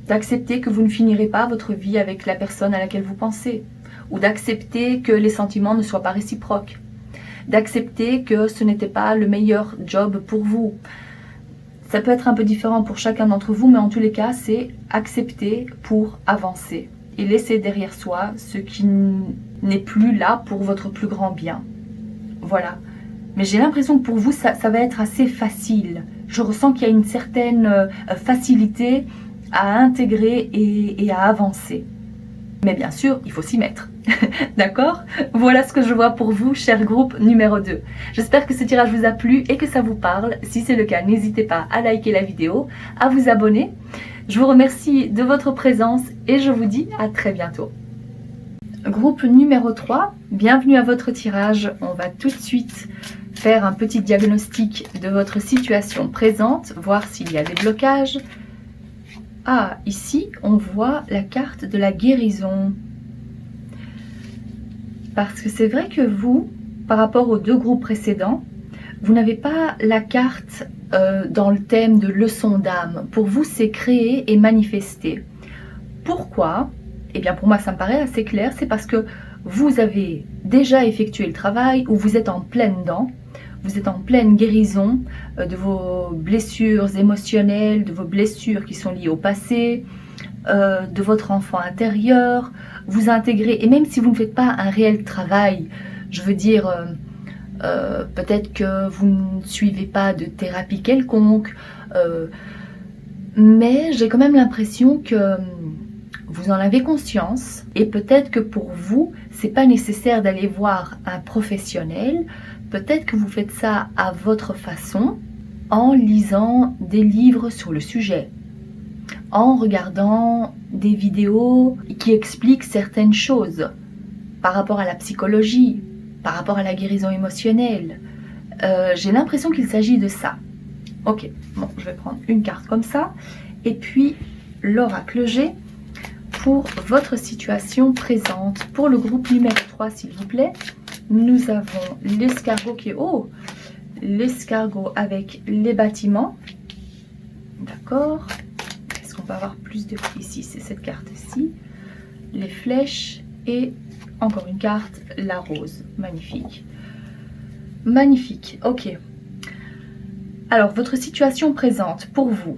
D'accepter que vous ne finirez pas votre vie avec la personne à laquelle vous pensez. Ou d'accepter que les sentiments ne soient pas réciproques. D'accepter que ce n'était pas le meilleur job pour vous. Ça peut être un peu différent pour chacun d'entre vous, mais en tous les cas, c'est accepter pour avancer. Et laisser derrière soi ce qui n'est plus là pour votre plus grand bien. Voilà. Mais j'ai l'impression que pour vous, ça va être assez facile. Je ressens qu'il y a une certaine facilité à intégrer et à avancer. Mais bien sûr, il faut s'y mettre. D'accord? Voilà ce que je vois pour vous, cher groupe numéro 2. J'espère que ce tirage vous a plu et que ça vous parle. Si c'est le cas, n'hésitez pas à liker la vidéo, à vous abonner. Je vous remercie de votre présence et je vous dis à très bientôt. Groupe numéro 3, bienvenue à votre tirage. On va tout de suite faire un petit diagnostic de votre situation présente, voir s'il y a des blocages. Ah, ici, on voit la carte de la guérison. Parce que c'est vrai que vous, par rapport aux 2 groupes précédents, vous n'avez pas la carte dans le thème de leçon d'âme. Pour vous, c'est créer et manifester. Pourquoi? Eh bien, pour moi, ça me paraît assez clair. C'est parce que vous avez déjà effectué le travail ou vous êtes en pleine dedans. Vous êtes en pleine guérison de vos blessures émotionnelles, de vos blessures qui sont liées au passé, de votre enfant intérieur. Vous intégrez, et même si vous ne faites pas un réel travail, je veux dire... peut-être que vous ne suivez pas de thérapie quelconque, mais j'ai quand même l'impression que vous en avez conscience et peut-être que pour vous, c'est pas nécessaire d'aller voir un professionnel, peut-être que vous faites ça à votre façon en lisant des livres sur le sujet, en regardant des vidéos qui expliquent certaines choses par rapport à la psychologie, par rapport à la guérison émotionnelle. J'ai l'impression qu'il s'agit de ça. Ok, bon, je vais prendre une carte comme ça. Et puis, l'oracle G pour votre situation présente. Pour le groupe numéro 3, s'il vous plaît, nous avons l'escargot qui est... Oh, l'escargot avec les bâtiments. D'accord. Est-ce qu'on peut avoir plus de... Ici, c'est cette carte-ci. Les flèches et... Encore une carte, la rose. Magnifique. Magnifique. Ok. Alors, votre situation présente pour vous.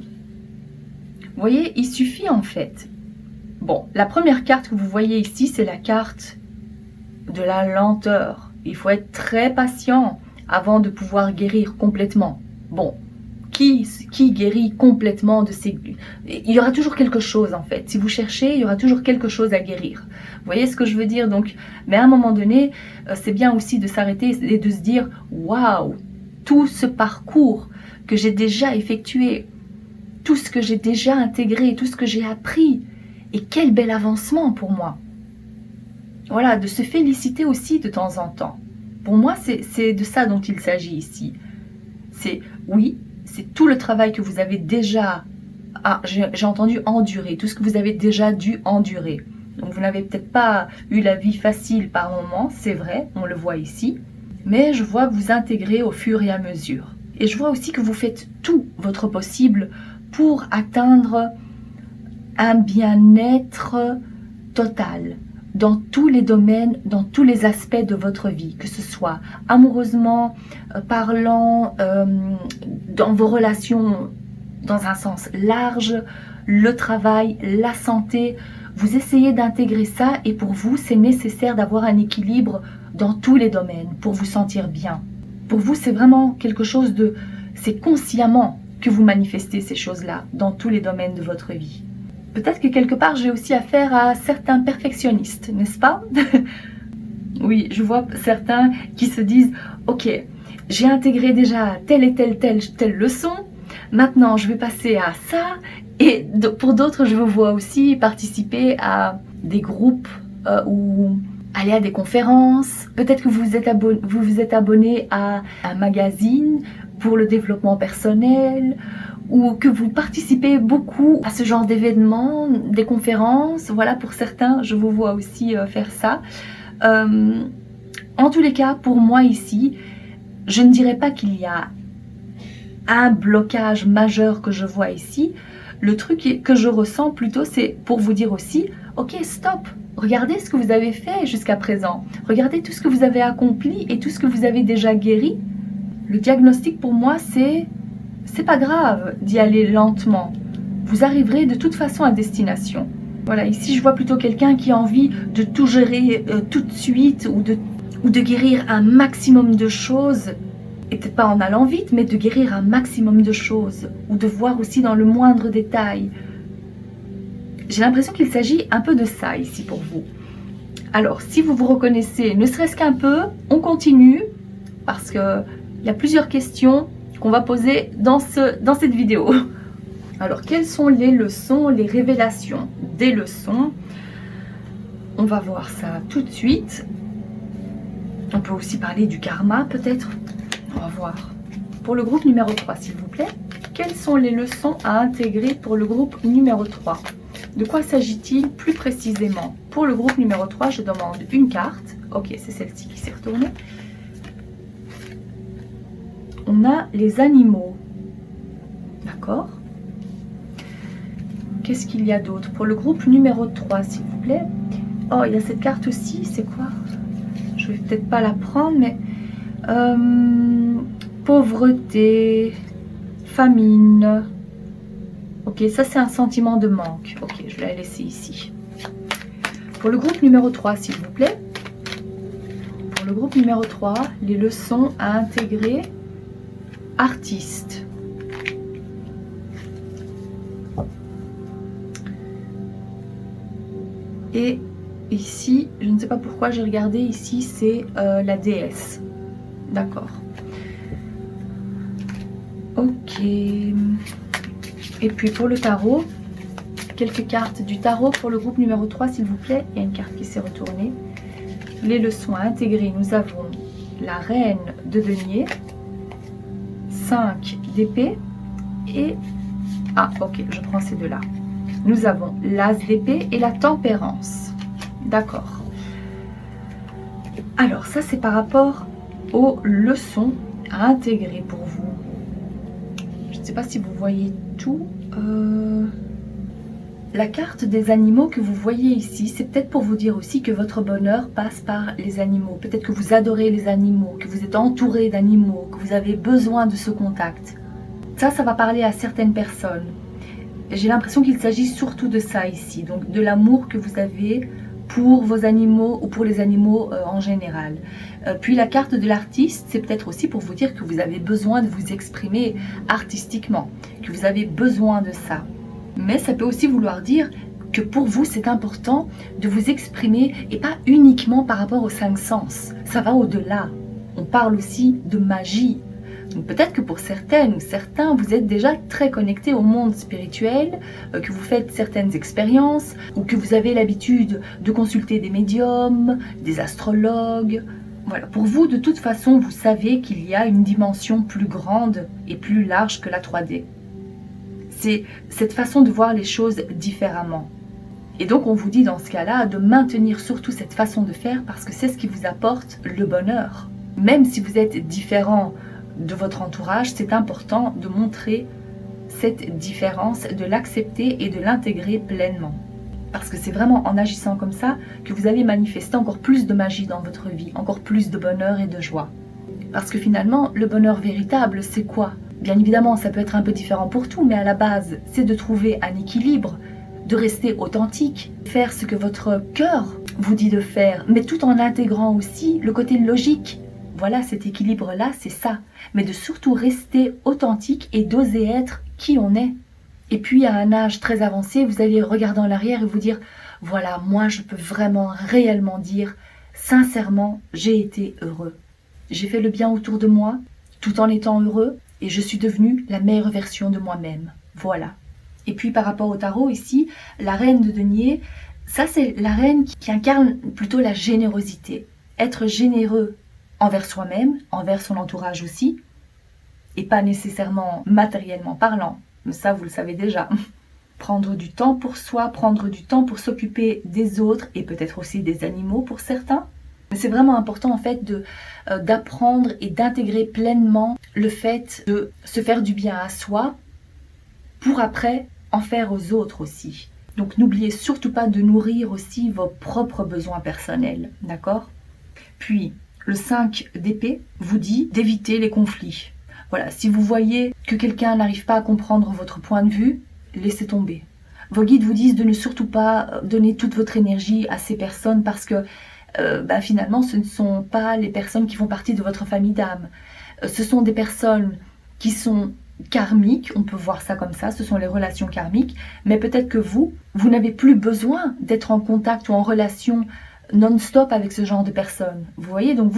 Vous voyez, il suffit en fait. Bon, la première carte que vous voyez ici, c'est la carte de la lenteur. Il faut être très patient avant de pouvoir guérir complètement. Bon, qui guérit complètement de ces... Il y aura toujours quelque chose en fait. Si vous cherchez, il y aura toujours quelque chose à guérir. Vous voyez ce que je veux dire? Donc, mais à un moment donné, c'est bien aussi de s'arrêter et de se dire « Waouh, tout ce parcours que j'ai déjà effectué, tout ce que j'ai déjà intégré, tout ce que j'ai appris, et quel bel avancement pour moi !» Voilà, de se féliciter aussi de temps en temps. Pour moi, c'est de ça dont il s'agit ici. C'est, oui, c'est tout le travail que vous avez déjà, j'ai entendu endurer, tout ce que vous avez déjà dû endurer. Donc vous n'avez peut-être pas eu la vie facile par moments, c'est vrai, on le voit ici. Mais je vois que vous intégrez au fur et à mesure. Et je vois aussi que vous faites tout votre possible pour atteindre un bien-être total dans tous les domaines, dans tous les aspects de votre vie, que ce soit amoureusement parlant, dans vos relations dans un sens large, le travail, la santé. Vous essayez d'intégrer ça et pour vous, c'est nécessaire d'avoir un équilibre dans tous les domaines pour vous sentir bien. Pour vous, c'est vraiment quelque chose de... C'est consciemment que vous manifestez ces choses-là dans tous les domaines de votre vie. Peut-être que quelque part, j'ai aussi affaire à certains perfectionnistes, n'est-ce pas? Oui, je vois certains qui se disent « Ok, j'ai intégré déjà telle et telle leçon, maintenant je vais passer à ça. » Et pour d'autres, je vous vois aussi participer à des groupes ou aller à des conférences. Peut-être que vous vous êtes abonné à un magazine pour le développement personnel, ou que vous participez beaucoup à ce genre d'événements, des conférences. Voilà, pour certains, je vous vois aussi faire ça. En tous les cas, pour moi ici, je ne dirais pas qu'il y a un blocage majeur que je vois ici. Le truc que je ressens plutôt, c'est pour vous dire aussi, ok, stop, regardez ce que vous avez fait jusqu'à présent. Regardez tout ce que vous avez accompli et tout ce que vous avez déjà guéri. Le diagnostic pour moi, c'est pas grave d'y aller lentement. Vous arriverez de toute façon à destination. Voilà, ici je vois plutôt quelqu'un qui a envie de tout gérer tout de suite ou de guérir un maximum de choses. Et peut-être pas en allant vite, mais de guérir un maximum de choses, ou de voir aussi dans le moindre détail. J'ai l'impression qu'il s'agit un peu de ça ici pour vous. Alors, si vous vous reconnaissez, ne serait-ce qu'un peu, on continue, parce qu'il y a plusieurs questions qu'on va poser dans cette vidéo. Alors, quelles sont les leçons, les révélations des leçons? On va voir ça tout de suite. On peut aussi parler du karma, peut-être. On va voir. Pour le groupe numéro 3, s'il vous plaît, quelles sont les leçons à intégrer pour le groupe numéro 3? De quoi s'agit-il plus précisément? Pour le groupe numéro 3, je demande une carte. Ok, c'est celle-ci qui s'est retournée. On a les animaux. D'accord. Qu'est-ce qu'il y a d'autre? Pour le groupe numéro 3, s'il vous plaît. Oh, il y a cette carte aussi. C'est quoi? Je vais peut-être pas la prendre, mais... pauvreté, famine. Ok, ça c'est un sentiment de manque. Ok, je vais la laisser ici. Pour le groupe numéro 3, s'il vous plaît. Pour le groupe numéro 3, les leçons à intégrer. Artiste. Et ici, je ne sais pas pourquoi j'ai regardé ici, c'est la déesse. D'accord. Ok. Et puis pour le tarot, quelques cartes du tarot pour le groupe numéro 3, s'il vous plaît. Il y a une carte qui s'est retournée. Les leçons à intégrer, nous avons la reine de denier, 5 d'épée et... Ah, ok, je prends ces deux-là. Nous avons l'as d'épée et la tempérance. D'accord. Alors, ça, c'est par rapport aux leçons à intégrer pour vous. Je ne sais pas si vous voyez tout. La carte des animaux que vous voyez ici, c'est peut-être pour vous dire aussi que votre bonheur passe par les animaux. Peut-être que vous adorez les animaux, que vous êtes entouré d'animaux, que vous avez besoin de ce contact. Ça va parler à certaines personnes. J'ai l'impression qu'il s'agit surtout de ça ici, donc de l'amour que vous avez pour vos animaux ou pour les animaux en général. Puis la carte de l'artiste, c'est peut-être aussi pour vous dire que vous avez besoin de vous exprimer artistiquement, que vous avez besoin de ça. Mais ça peut aussi vouloir dire que pour vous, c'est important de vous exprimer et pas uniquement par rapport aux 5 sens. Ça va au-delà. On parle aussi de magie. Donc peut-être que pour certaines ou certains, vous êtes déjà très connectés au monde spirituel, que vous faites certaines expériences, ou que vous avez l'habitude de consulter des médiums, des astrologues. Voilà, pour vous, de toute façon, vous savez qu'il y a une dimension plus grande et plus large que la 3D. C'est cette façon de voir les choses différemment. Et donc on vous dit dans ce cas-là de maintenir surtout cette façon de faire parce que c'est ce qui vous apporte le bonheur. Même si vous êtes différent de votre entourage, c'est important de montrer cette différence, de l'accepter et de l'intégrer pleinement. Parce que c'est vraiment en agissant comme ça que vous allez manifester encore plus de magie dans votre vie, encore plus de bonheur et de joie. Parce que finalement, le bonheur véritable, c'est quoi? Bien évidemment, ça peut être un peu différent pour tout, mais à la base, c'est de trouver un équilibre, de rester authentique, faire ce que votre cœur vous dit de faire, mais tout en intégrant aussi le côté logique. voilà, cet équilibre-là, c'est ça. Mais de surtout rester authentique et d'oser être qui on est. Et puis à un âge très avancé, vous allez regarder en arrière et vous dire, voilà, moi je peux vraiment, réellement dire, sincèrement, j'ai été heureux. J'ai fait le bien autour de moi, tout en étant heureux, et je suis devenue la meilleure version de moi-même. Voilà. Et puis par rapport au tarot ici, la reine de denier, ça c'est la reine qui incarne plutôt la générosité. Être généreux envers soi-même, envers son entourage aussi, et pas nécessairement matériellement parlant. Mais ça, vous le savez déjà. Prendre du temps pour soi, prendre du temps pour s'occuper des autres et peut-être aussi des animaux pour certains. Mais c'est vraiment important en fait d'apprendre et d'intégrer pleinement le fait de se faire du bien à soi pour après en faire aux autres aussi. Donc n'oubliez surtout pas de nourrir aussi vos propres besoins personnels, d'accord? Puis le 5 d'épée vous dit d'éviter les conflits. Voilà, si vous voyez que quelqu'un n'arrive pas à comprendre votre point de vue, laissez tomber. Vos guides vous disent de ne surtout pas donner toute votre énergie à ces personnes parce que finalement, ce ne sont pas les personnes qui font partie de votre famille d'âme. Ce sont des personnes qui sont karmiques, on peut voir ça comme ça, ce sont les relations karmiques, mais peut-être que vous n'avez plus besoin d'être en contact ou en relation non-stop avec ce genre de personnes. Vous voyez, donc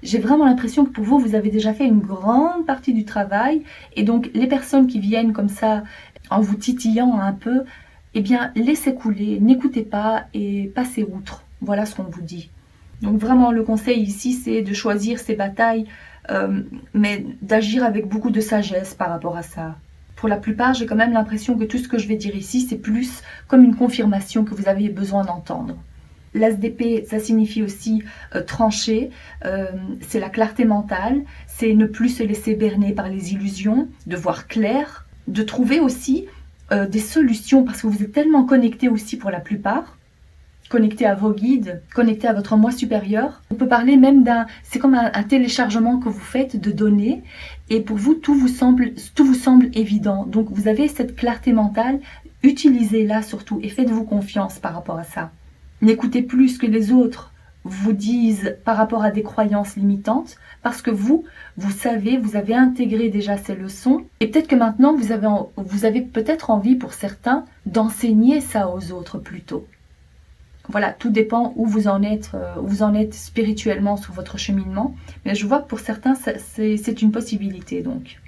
j'ai vraiment l'impression que pour vous, vous avez déjà fait une grande partie du travail, et donc les personnes qui viennent comme ça, en vous titillant un peu, eh bien, laissez couler, n'écoutez pas et passez outre. Voilà ce qu'on vous dit. Donc vraiment, le conseil ici, c'est de choisir ses batailles, mais d'agir avec beaucoup de sagesse par rapport à ça. Pour la plupart, j'ai quand même l'impression que tout ce que je vais dire ici, c'est plus comme une confirmation que vous avez besoin d'entendre. L'as d'épée, ça signifie aussi trancher, c'est la clarté mentale, c'est ne plus se laisser berner par les illusions, de voir clair, de trouver aussi des solutions, parce que vous êtes tellement connectés aussi pour la plupart, connecté à vos guides, connecté à votre moi supérieur. On peut parler même c'est comme un téléchargement que vous faites de données, et pour vous, tout vous semble évident. Donc vous avez cette clarté mentale, utilisez-la surtout, et faites-vous confiance par rapport à ça. N'écoutez plus ce que les autres vous disent par rapport à des croyances limitantes, parce que vous savez, vous avez intégré déjà ces leçons, et peut-être que maintenant vous avez peut-être envie pour certains d'enseigner ça aux autres plutôt. Voilà, tout dépend où vous en êtes spirituellement sur votre cheminement, mais je vois que pour certains c'est une possibilité donc.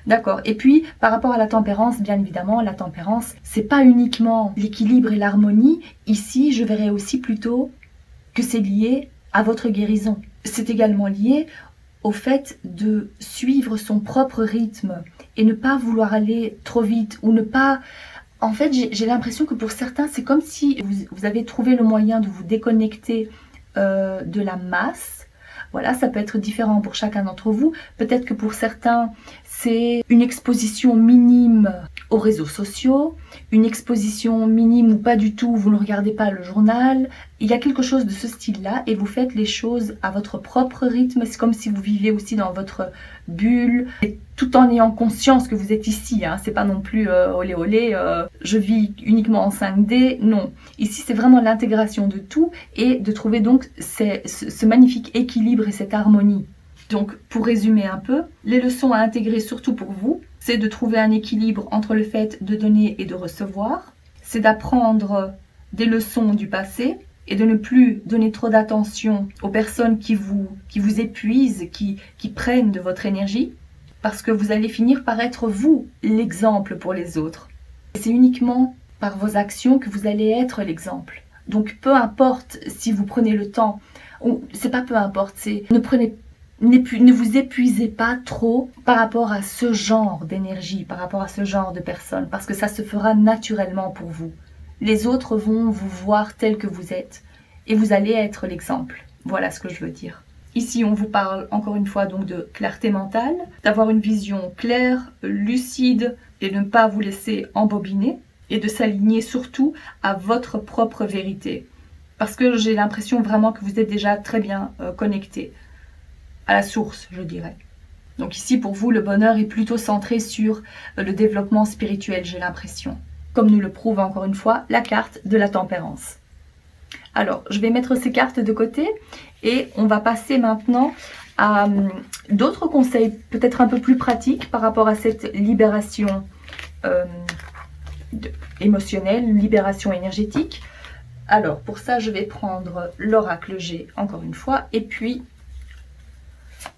D'accord. Et puis, par rapport à la tempérance, bien évidemment, la tempérance, c'est pas uniquement l'équilibre et l'harmonie. Ici, je verrais aussi plutôt que c'est lié à votre guérison. C'est également lié au fait de suivre son propre rythme et ne pas vouloir aller trop vite ou ne pas... En fait, j'ai l'impression que pour certains, c'est comme si vous avez trouvé le moyen de vous déconnecter de la masse. Voilà, ça peut être différent pour chacun d'entre vous. Peut-être que pour certains, c'est une exposition minime aux réseaux sociaux, une exposition minime ou pas du tout, vous ne regardez pas le journal. Il y a quelque chose de ce style-là et vous faites les choses à votre propre rythme. C'est comme si vous vivez aussi dans votre bulle, et tout en ayant conscience que vous êtes ici. Hein. C'est pas non plus olé olé, je vis uniquement en 5D. Non, ici c'est vraiment l'intégration de tout et de trouver donc ce magnifique équilibre et cette harmonie. Donc, pour résumer un peu, les leçons à intégrer surtout pour vous, c'est de trouver un équilibre entre le fait de donner et de recevoir, c'est d'apprendre des leçons du passé et de ne plus donner trop d'attention aux personnes qui vous épuisent, qui prennent de votre énergie, parce que vous allez finir par être vous l'exemple pour les autres. Et c'est uniquement par vos actions que vous allez être l'exemple. Donc, peu importe si vous prenez le temps, ou c'est pas peu importe, c'est ne vous épuisez pas trop par rapport à ce genre d'énergie, par rapport à ce genre de personnes, parce que ça se fera naturellement pour vous. Les autres vont vous voir tel que vous êtes et vous allez être l'exemple. Voilà ce que je veux dire. Ici, on vous parle encore une fois donc de clarté mentale, d'avoir une vision claire, lucide et de ne pas vous laisser embobiner et de s'aligner surtout à votre propre vérité. Parce que j'ai l'impression vraiment que vous êtes déjà très bien connecté. À la source, je dirais. Donc ici, pour vous, le bonheur est plutôt centré sur le développement spirituel, j'ai l'impression. Comme nous le prouve encore une fois la carte de la tempérance. Alors, je vais mettre ces cartes de côté et on va passer maintenant à d'autres conseils peut-être un peu plus pratiques par rapport à cette libération émotionnelle, libération énergétique. Alors pour ça, je vais prendre l'oracle G encore une fois et puis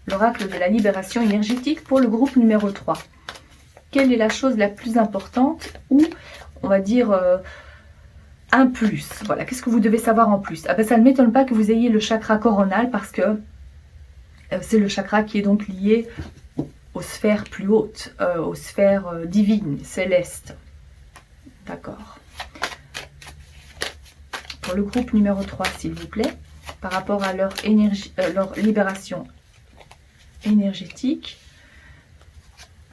l'oracle de la libération énergétique pour le groupe numéro 3. Quelle est la chose la plus importante ou on va dire un plus? Voilà, qu'est-ce que vous devez savoir en plus? Ah ben, ça ne m'étonne pas que vous ayez le chakra coronal parce que c'est le chakra qui est donc lié aux sphères plus hautes, aux sphères divines, célestes. D'accord. Pour le groupe numéro 3, s'il vous plaît, par rapport à leur énergie, leur libération énergétique,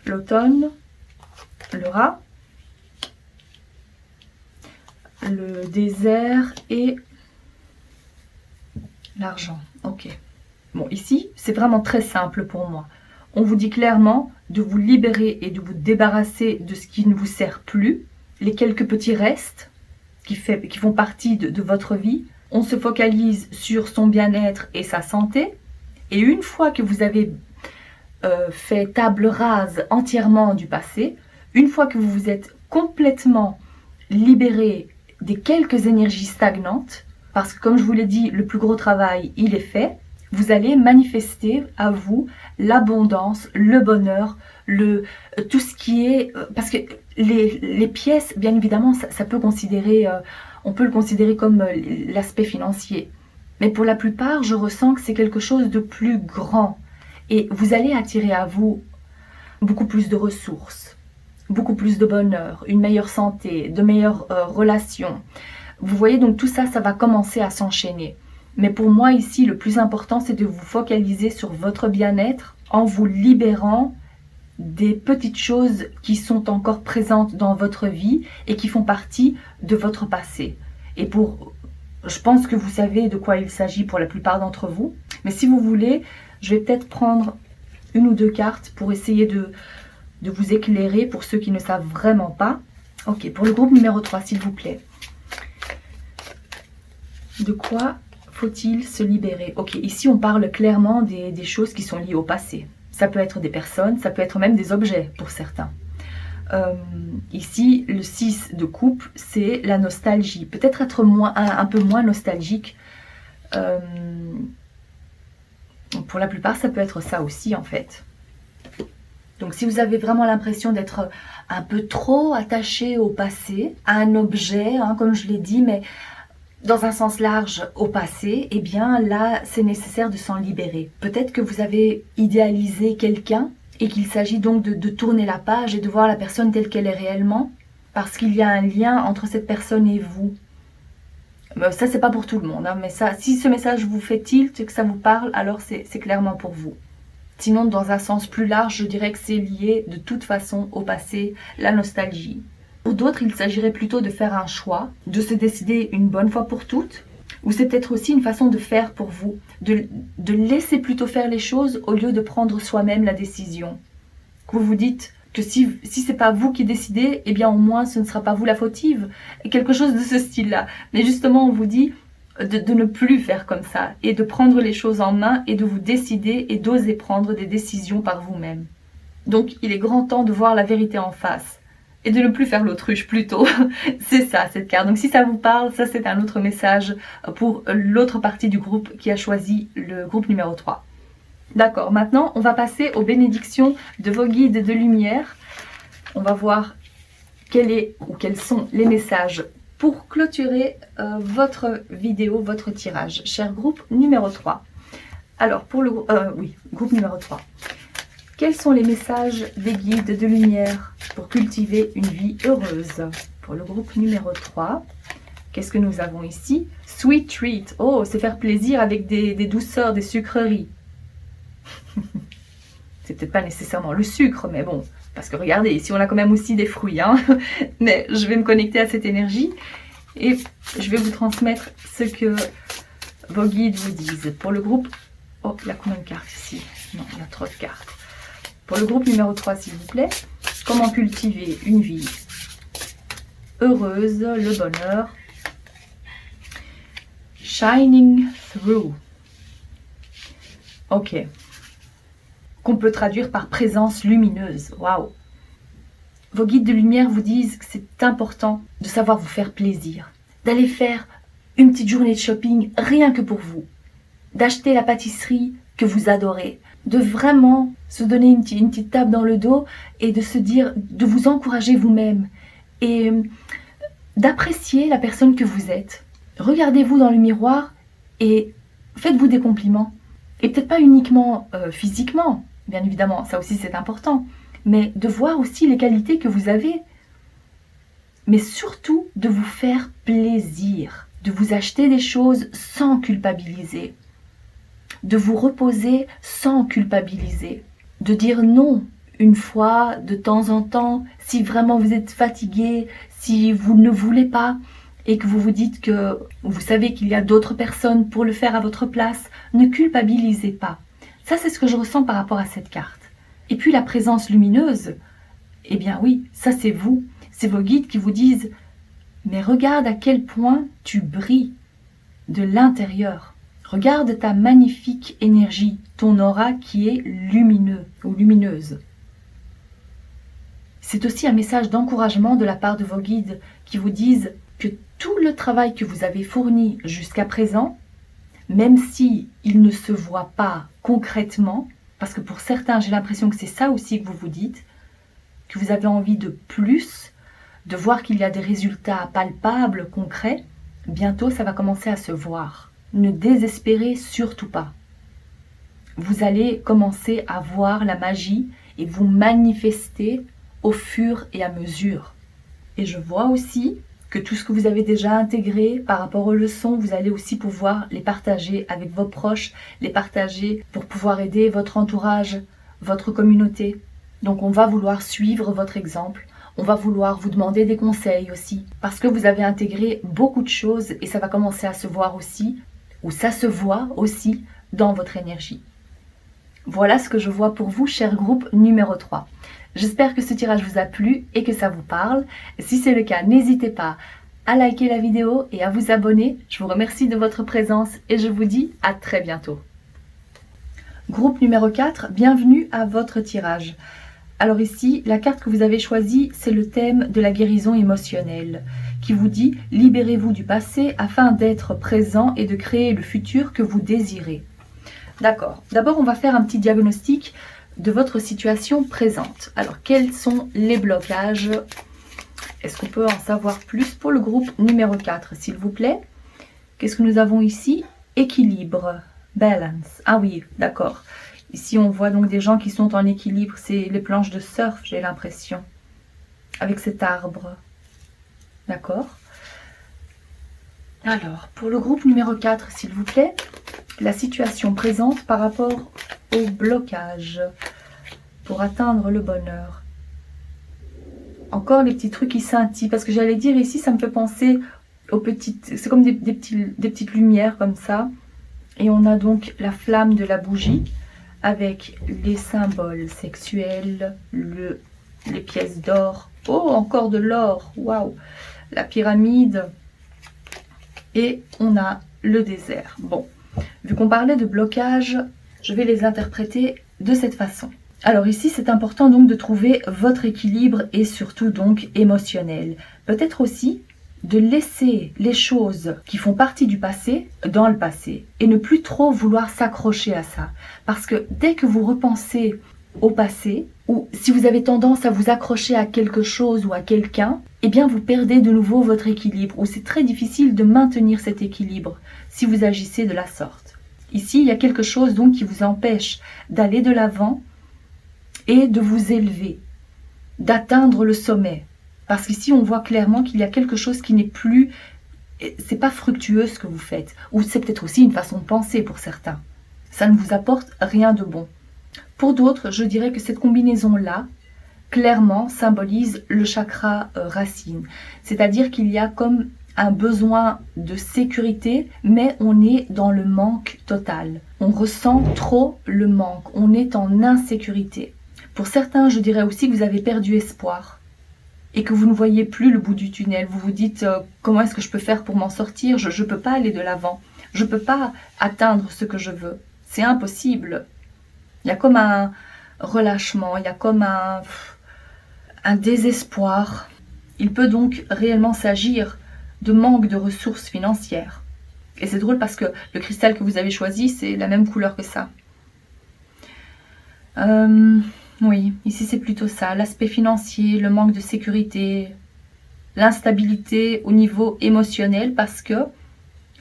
l'automne, le rat, le désert et l'argent. Ok. Bon, ici, c'est vraiment très simple pour moi. On vous dit clairement de vous libérer et de vous débarrasser de ce qui ne vous sert plus, les quelques petits restes qui font partie de votre vie. On se focalise sur son bien-être et sa santé. Et une fois que vous avez fait table rase entièrement du passé, une fois que vous vous êtes complètement libéré des quelques énergies stagnantes, parce que comme je vous l'ai dit, le plus gros travail, il est fait, vous allez manifester à vous l'abondance, le bonheur, tout ce qui est... Parce que les pièces, bien évidemment, ça peut considérer, on peut le considérer comme l'aspect financier. Mais pour la plupart, je ressens que c'est quelque chose de plus grand. Et vous allez attirer à vous beaucoup plus de ressources, beaucoup plus de bonheur, une meilleure santé, de meilleures relations. Vous voyez, donc tout ça, ça va commencer à s'enchaîner. Mais pour moi ici, le plus important, c'est de vous focaliser sur votre bien-être en vous libérant des petites choses qui sont encore présentes dans votre vie et qui font partie de votre passé. Et je pense que vous savez de quoi il s'agit pour la plupart d'entre vous. Mais si vous voulez, je vais peut-être prendre une ou deux cartes pour essayer de vous éclairer pour ceux qui ne savent vraiment pas. Ok, pour le groupe numéro 3, s'il vous plaît. De quoi faut-il se libérer? Ok, ici on parle clairement des choses qui sont liées au passé. Ça peut être des personnes, ça peut être même des objets pour certains. Ici, le 6 de coupe, c'est la nostalgie. Peut-être être un peu moins nostalgique. Pour la plupart, ça peut être ça aussi en fait. Donc si vous avez vraiment l'impression d'être un peu trop attaché au passé, à un objet, hein, comme je l'ai dit, mais dans un sens large au passé, eh bien là, c'est nécessaire de s'en libérer. Peut-être que vous avez idéalisé quelqu'un et qu'il s'agit donc de tourner la page et de voir la personne telle qu'elle est réellement, parce qu'il y a un lien entre cette personne et vous. Ça, c'est pas pour tout le monde, hein, mais ça, si ce message vous fait tilt et que ça vous parle, alors c'est clairement pour vous. Sinon, dans un sens plus large, je dirais que c'est lié de toute façon au passé, la nostalgie. Pour d'autres, il s'agirait plutôt de faire un choix, de se décider une bonne fois pour toutes, ou c'est peut-être aussi une façon de faire pour vous, de laisser plutôt faire les choses au lieu de prendre soi-même la décision. Que vous vous dites que si c'est pas vous qui décidez, eh bien au moins ce ne sera pas vous la fautive, et quelque chose de ce style-là. Mais justement, on vous dit de ne plus faire comme ça, et de prendre les choses en main, et de vous décider, et d'oser prendre des décisions par vous-même. Donc il est grand temps de voir la vérité en face. Et de ne plus faire l'autruche plutôt. C'est ça cette carte. Donc si ça vous parle, ça c'est un autre message pour l'autre partie du groupe qui a choisi le groupe numéro 3. D'accord, maintenant on va passer aux bénédictions de vos guides de lumière. On va voir quels sont les messages pour clôturer votre vidéo, votre tirage. Cher groupe numéro 3. Alors pour le groupe numéro 3. Quels sont les messages des guides de lumière pour cultiver une vie heureuse? Pour le groupe numéro 3, qu'est-ce que nous avons ici? Sweet treat. Oh, c'est faire plaisir avec des douceurs, des sucreries. C'est peut-être pas nécessairement le sucre, mais bon, parce que regardez, ici on a quand même aussi des fruits. Hein. Mais je vais me connecter à cette énergie et je vais vous transmettre ce que vos guides vous disent. Pour le groupe... Oh, il y a combien de cartes ici? Non, il y a trop de cartes. Pour le groupe numéro 3, s'il vous plaît, comment cultiver une vie heureuse, le bonheur. Shining through. Ok, qu'on peut traduire par présence lumineuse. Waouh! Vos guides de lumière vous disent que c'est important de savoir vous faire plaisir, d'aller faire une petite journée de shopping rien que pour vous, d'acheter la pâtisserie que vous adorez, de vraiment se donner une petite tape dans le dos et de se dire, de vous encourager vous-même et d'apprécier la personne que vous êtes. Regardez-vous dans le miroir et faites-vous des compliments. Et peut-être pas uniquement physiquement, bien évidemment, ça aussi c'est important, mais de voir aussi les qualités que vous avez. Mais surtout de vous faire plaisir, de vous acheter des choses sans culpabiliser, de vous reposer sans culpabiliser, de dire non une fois, de temps en temps, si vraiment vous êtes fatigué, si vous ne voulez pas, et que vous vous dites que vous savez qu'il y a d'autres personnes pour le faire à votre place, ne culpabilisez pas. Ça, c'est ce que je ressens par rapport à cette carte. Et puis la présence lumineuse, eh bien oui, ça c'est vous. C'est vos guides qui vous disent « Mais regarde à quel point tu brilles de l'intérieur. Regarde ta magnifique énergie, ton aura qui est lumineux ou lumineuse. » C'est aussi un message d'encouragement de la part de vos guides qui vous disent que tout le travail que vous avez fourni jusqu'à présent, même si il ne se voit pas concrètement, parce que pour certains, j'ai l'impression que c'est ça aussi que vous vous dites, que vous avez envie de plus, de voir qu'il y a des résultats palpables, concrets, bientôt ça va commencer à se voir. Ne désespérez surtout pas. Vous allez commencer à voir la magie et vous manifester au fur et à mesure. Et je vois aussi que tout ce que vous avez déjà intégré par rapport aux leçons, vous allez aussi pouvoir les partager avec vos proches, les partager pour pouvoir aider votre entourage, votre communauté. Donc on va vouloir suivre votre exemple, on va vouloir vous demander des conseils aussi, parce que vous avez intégré beaucoup de choses et ça va commencer à se voir aussi, ou ça se voit aussi dans votre énergie. Voilà ce que je vois pour vous, cher groupe numéro 3. J'espère que ce tirage vous a plu et que ça vous parle. Si c'est le cas, n'hésitez pas à liker la vidéo et à vous abonner. Je vous remercie de votre présence et je vous dis à très bientôt. Groupe numéro 4, bienvenue à votre tirage. Alors ici, la carte que vous avez choisie, c'est le thème de la guérison émotionnelle, qui vous dit « Libérez-vous du passé afin d'être présent et de créer le futur que vous désirez ». D'accord. D'abord, on va faire un petit diagnostic de votre situation présente. Alors, quels sont les blocages? Est-ce qu'on peut en savoir plus pour le groupe numéro 4, s'il vous plaît? Qu'est-ce que nous avons ici? Équilibre, balance. Ah oui, d'accord. Ici, on voit donc des gens qui sont en équilibre. C'est les planches de surf, j'ai l'impression. Avec cet arbre. D'accord. Alors, pour le groupe numéro 4, s'il vous plaît, la situation présente par rapport au blocage pour atteindre le bonheur. Encore les petits trucs qui scintillent, parce que j'allais dire ici, ça me fait penser aux petites, c'est comme des petites lumières comme ça. Et on a donc la flamme de la bougie avec les symboles sexuels, les pièces d'or. Oh, encore de l'or, waouh! La pyramide. Et on a le désert. Bon, vu qu'on parlait de blocage, je vais les interpréter de cette façon. Alors ici, c'est important donc de trouver votre équilibre et surtout donc émotionnel. Peut-être aussi de laisser les choses qui font partie du passé dans le passé et ne plus trop vouloir s'accrocher à ça. Parce que dès que vous repensez au passé, ou si vous avez tendance à vous accrocher à quelque chose ou à quelqu'un, eh bien vous perdez de nouveau votre équilibre, ou c'est très difficile de maintenir cet équilibre si vous agissez de la sorte. Ici, il y a quelque chose donc qui vous empêche d'aller de l'avant et de vous élever, d'atteindre le sommet. Parce qu'ici, on voit clairement qu'il y a quelque chose qui n'est plus... C'est pas fructueux ce que vous faites. Ou c'est peut-être aussi une façon de penser pour certains. Ça ne vous apporte rien de bon. Pour d'autres, je dirais que cette combinaison-là, clairement, symbolise le chakra racine. C'est-à-dire qu'il y a comme un besoin de sécurité, mais on est dans le manque total. On ressent trop le manque. On est en insécurité. Pour certains, je dirais aussi que vous avez perdu espoir et que vous ne voyez plus le bout du tunnel. Vous vous dites comment est-ce que je peux faire pour m'en sortir? Je ne peux pas aller de l'avant. Je ne peux pas atteindre ce que je veux. C'est impossible. Il y a comme relâchement, il y a comme un désespoir. Il peut donc réellement s'agir de manque de ressources financières. Et c'est drôle parce que le cristal que vous avez choisi, c'est la même couleur que ça. Oui, ici c'est plutôt ça, l'aspect financier, le manque de sécurité, l'instabilité au niveau émotionnel, parce que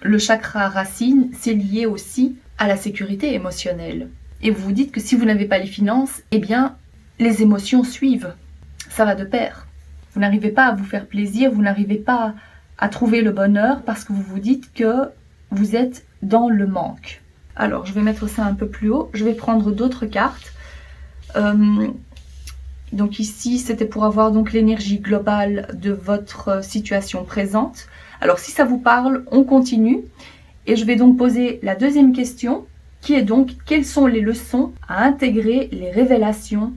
le chakra racine, c'est lié aussi à la sécurité émotionnelle. Et vous vous dites que si vous n'avez pas les finances, eh bien, les émotions suivent. Ça va de pair. Vous n'arrivez pas à vous faire plaisir, vous n'arrivez pas à trouver le bonheur parce que vous vous dites que vous êtes dans le manque. Alors, je vais mettre ça un peu plus haut. Je vais prendre d'autres cartes. Donc ici, c'était pour avoir donc l'énergie globale de votre situation présente. Alors, si ça vous parle, on continue. Et je vais donc poser la deuxième question, qui est donc, quelles sont les leçons à intégrer, les révélations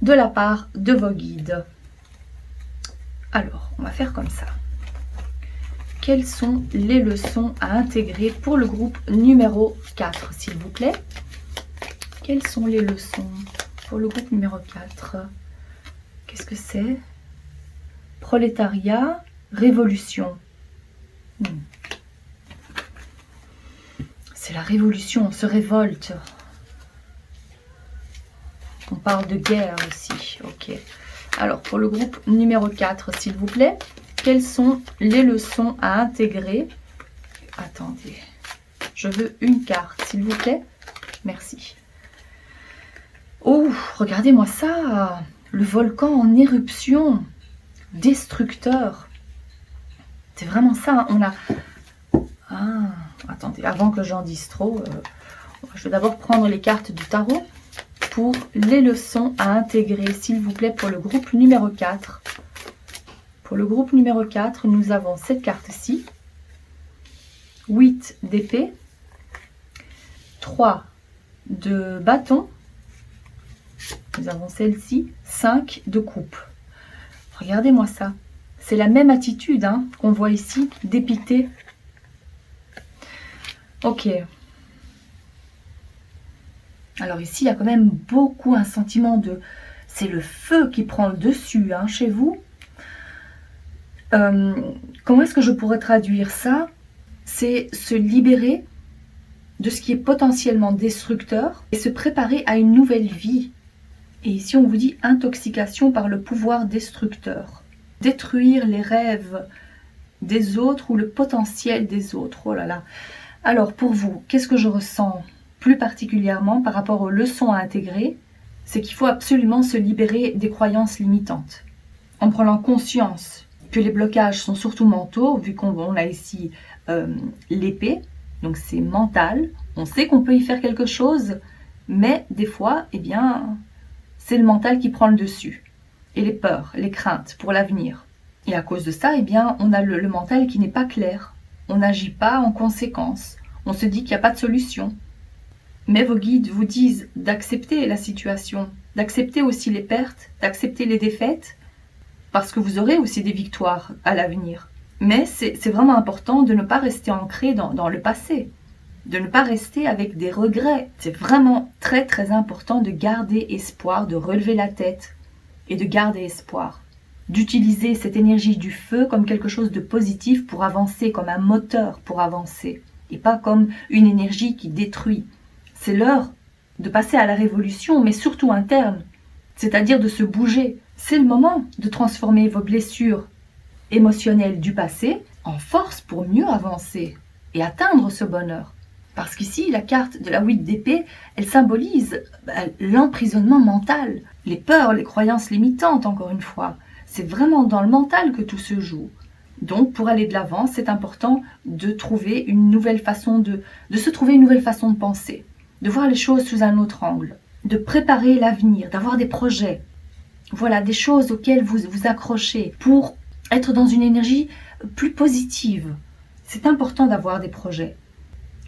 de la part de vos guides? Alors, on va faire comme ça. Quelles sont les leçons à intégrer pour le groupe numéro 4, s'il vous plaît? Quelles sont les leçons pour le groupe numéro 4? Qu'est-ce que c'est? Prolétariat, révolution. C'est la révolution, on se révolte. On parle de guerre aussi. Ok. Alors, pour le groupe numéro 4, s'il vous plaît, quelles sont les leçons à intégrer? Attendez, je veux une carte, s'il vous plaît. Merci. Oh, regardez-moi ça. Le volcan en éruption. Destructeur. C'est vraiment ça. On a... Ah, attendez, avant que j'en dise trop, je vais d'abord prendre les cartes du tarot pour les leçons à intégrer, s'il vous plaît, pour le groupe numéro 4. Pour le groupe numéro 4, nous avons cette carte-ci. 8 d'épée, 3 de bâton, nous avons celle-ci, 5 de coupe. Regardez-moi ça. C'est la même attitude hein, qu'on voit ici, dépité. Ok. Alors ici, il y a quand même beaucoup un sentiment de... C'est le feu qui prend le dessus hein, chez vous. Comment est-ce que je pourrais traduire ça? C'est se libérer de ce qui est potentiellement destructeur et se préparer à une nouvelle vie. Et ici, on vous dit intoxication par le pouvoir destructeur. Détruire les rêves des autres ou le potentiel des autres. Oh là là. Alors, pour vous, qu'est-ce que je ressens plus particulièrement par rapport aux leçons à intégrer? C'est qu'il faut absolument se libérer des croyances limitantes. En prenant conscience que les blocages sont surtout mentaux, vu qu'on a ici l'épée, donc c'est mental. On sait qu'on peut y faire quelque chose, mais des fois, eh bien, c'est le mental qui prend le dessus. Et les peurs, les craintes pour l'avenir. Et à cause de ça, eh bien, on a le mental qui n'est pas clair. On n'agit pas en conséquence. On se dit qu'il n'y a pas de solution. Mais vos guides vous disent d'accepter la situation, d'accepter aussi les pertes, d'accepter les défaites, parce que vous aurez aussi des victoires à l'avenir. Mais c'est vraiment important de ne pas rester ancré dans le passé, de ne pas rester avec des regrets. C'est vraiment très très important de garder espoir, de relever la tête et de garder espoir. D'utiliser cette énergie du feu comme quelque chose de positif pour avancer, comme un moteur pour avancer, et pas comme une énergie qui détruit. C'est l'heure de passer à la révolution, mais surtout interne, c'est-à-dire de se bouger. C'est le moment de transformer vos blessures émotionnelles du passé en force pour mieux avancer et atteindre ce bonheur. Parce qu'ici, la carte de la 8 d'épée, elle symbolise l'emprisonnement mental, les peurs, les croyances limitantes, encore une fois. C'est vraiment dans le mental que tout se joue. Donc, pour aller de l'avant, c'est important de trouver une nouvelle façon de se trouver une nouvelle façon de penser, de voir les choses sous un autre angle, de préparer l'avenir, d'avoir des projets. Voilà, des choses auxquelles vous vous accrochez pour être dans une énergie plus positive. C'est important d'avoir des projets.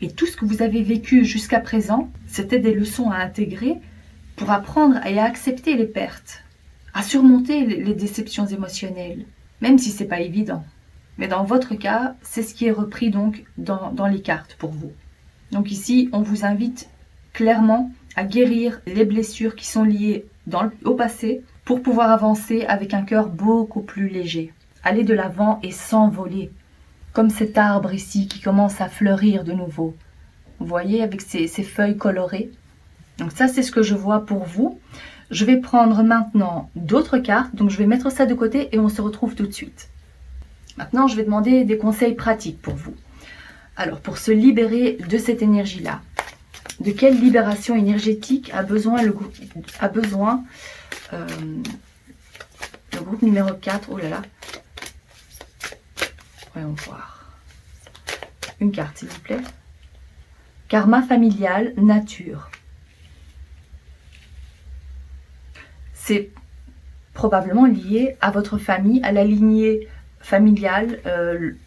Et tout ce que vous avez vécu jusqu'à présent, c'était des leçons à intégrer pour apprendre et à accepter les pertes, à surmonter les déceptions émotionnelles, même si ce n'est pas évident. Mais dans votre cas, c'est ce qui est repris donc dans les cartes pour vous. Donc ici, on vous invite clairement à guérir les blessures qui sont liées au passé pour pouvoir avancer avec un cœur beaucoup plus léger. Aller de l'avant et s'envoler, comme cet arbre ici qui commence à fleurir de nouveau. Vous voyez, avec ses feuilles colorées. Donc ça, c'est ce que je vois pour vous. Je vais prendre maintenant d'autres cartes, donc je vais mettre ça de côté et on se retrouve tout de suite. Maintenant, je vais demander des conseils pratiques pour vous. Alors, pour se libérer de cette énergie-là, de quelle libération énergétique a besoin le groupe numéro 4? Oh là là. Voyons voir. Une carte, s'il vous plaît. Karma familial, nature. C'est probablement lié à votre famille, à la lignée familiale,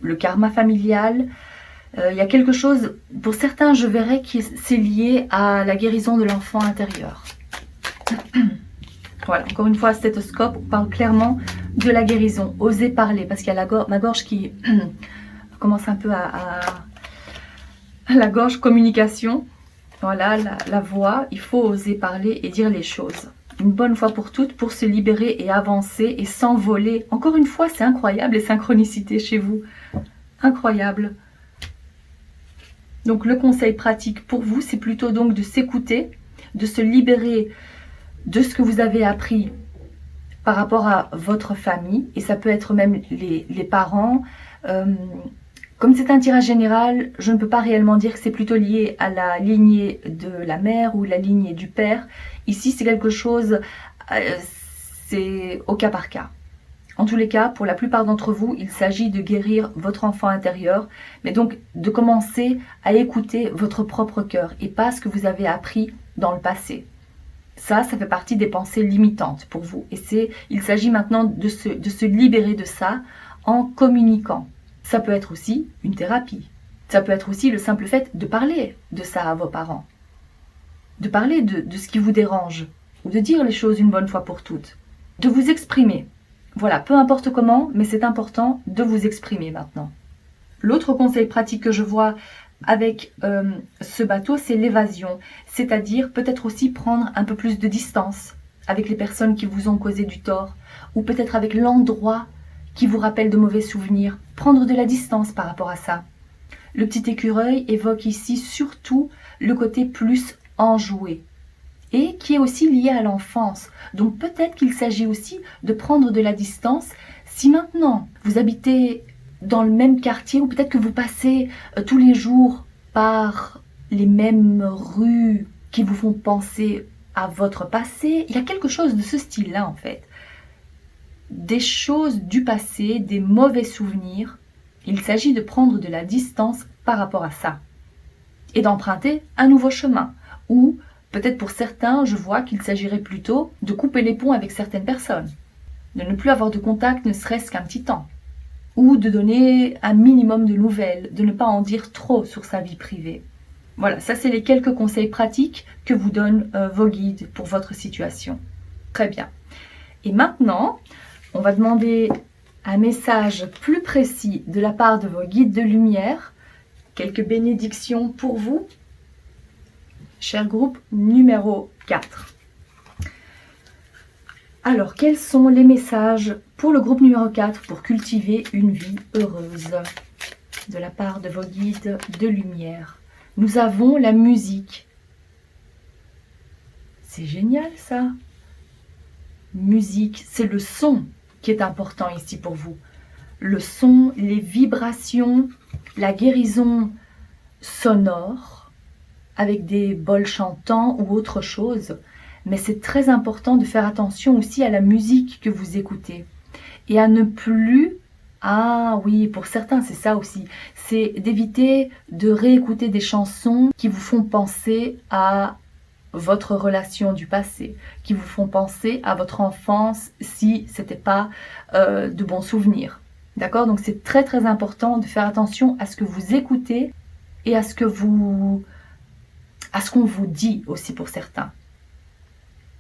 le karma familial. Il y a quelque chose, pour certains, je verrais que c'est lié à la guérison de l'enfant intérieur. Voilà, encore une fois, stéthoscope, on parle clairement de la guérison. Osez parler, parce qu'il y a ma gorge qui commence un peu à la gorge communication. Voilà, la voix, il faut oser parler et dire les choses. Une bonne fois pour toutes, pour se libérer et avancer et s'envoler. Encore une fois, c'est incroyable les synchronicités chez vous. Incroyable. Donc le conseil pratique pour vous, c'est plutôt donc de s'écouter, de se libérer de ce que vous avez appris par rapport à votre famille. Et ça peut être même les parents. Comme c'est un tirage général, je ne peux pas réellement dire que c'est plutôt lié à la lignée de la mère ou la lignée du père. Ici, c'est quelque chose, c'est au cas par cas. En tous les cas, pour la plupart d'entre vous, il s'agit de guérir votre enfant intérieur, mais donc de commencer à écouter votre propre cœur et pas ce que vous avez appris dans le passé. Ça fait partie des pensées limitantes pour vous. Et il s'agit maintenant de se libérer de ça en communiquant. Ça peut être aussi une thérapie. Ça peut être aussi le simple fait de parler de ça à vos parents. De parler de ce qui vous dérange. Ou de dire les choses une bonne fois pour toutes. De vous exprimer. Voilà, peu importe comment, mais c'est important de vous exprimer maintenant. L'autre conseil pratique que je vois avec ce bateau, c'est l'évasion. C'est-à-dire peut-être aussi prendre un peu plus de distance avec les personnes qui vous ont causé du tort. Ou peut-être avec l'endroit qui vous rappelle de mauvais souvenirs. Prendre de la distance par rapport à ça. Le petit écureuil évoque ici surtout le côté plus enjoué. Et qui est aussi lié à l'enfance. Donc peut-être qu'il s'agit aussi de prendre de la distance. Si maintenant vous habitez dans le même quartier ou peut-être que vous passez tous les jours par les mêmes rues qui vous font penser à votre passé, il y a quelque chose de ce style-là en fait. Des choses du passé, des mauvais souvenirs. Il s'agit de prendre de la distance par rapport à ça. Et d'emprunter un nouveau chemin. Ou peut-être pour certains, je vois qu'il s'agirait plutôt de couper les ponts avec certaines personnes. De ne plus avoir de contact ne serait-ce qu'un petit temps. Ou de donner un minimum de nouvelles, de ne pas en dire trop sur sa vie privée. Voilà, ça c'est les quelques conseils pratiques que vous donnent vos guides pour votre situation. Très bien. Et maintenant, on va demander un message plus précis de la part de vos guides de lumière. Quelques bénédictions pour vous. Cher groupe numéro 4. Alors, quels sont les messages pour le groupe numéro 4 pour cultiver une vie heureuse de la part de vos guides de lumière? Nous avons la musique. C'est génial ça. Musique, c'est le son qui est important ici pour vous. Le son, les vibrations, la guérison sonore avec des bols chantants ou autre chose. Mais c'est très important de faire attention aussi à la musique que vous écoutez. Et à ne plus... Ah oui, pour certains c'est ça aussi. C'est d'éviter de réécouter des chansons qui vous font penser à votre relation du passé, qui vous font penser à votre enfance si ce n'était pas de bons souvenirs. D'accord? Donc c'est très très important de faire attention à ce que vous écoutez et à ce qu'on vous dit aussi pour certains.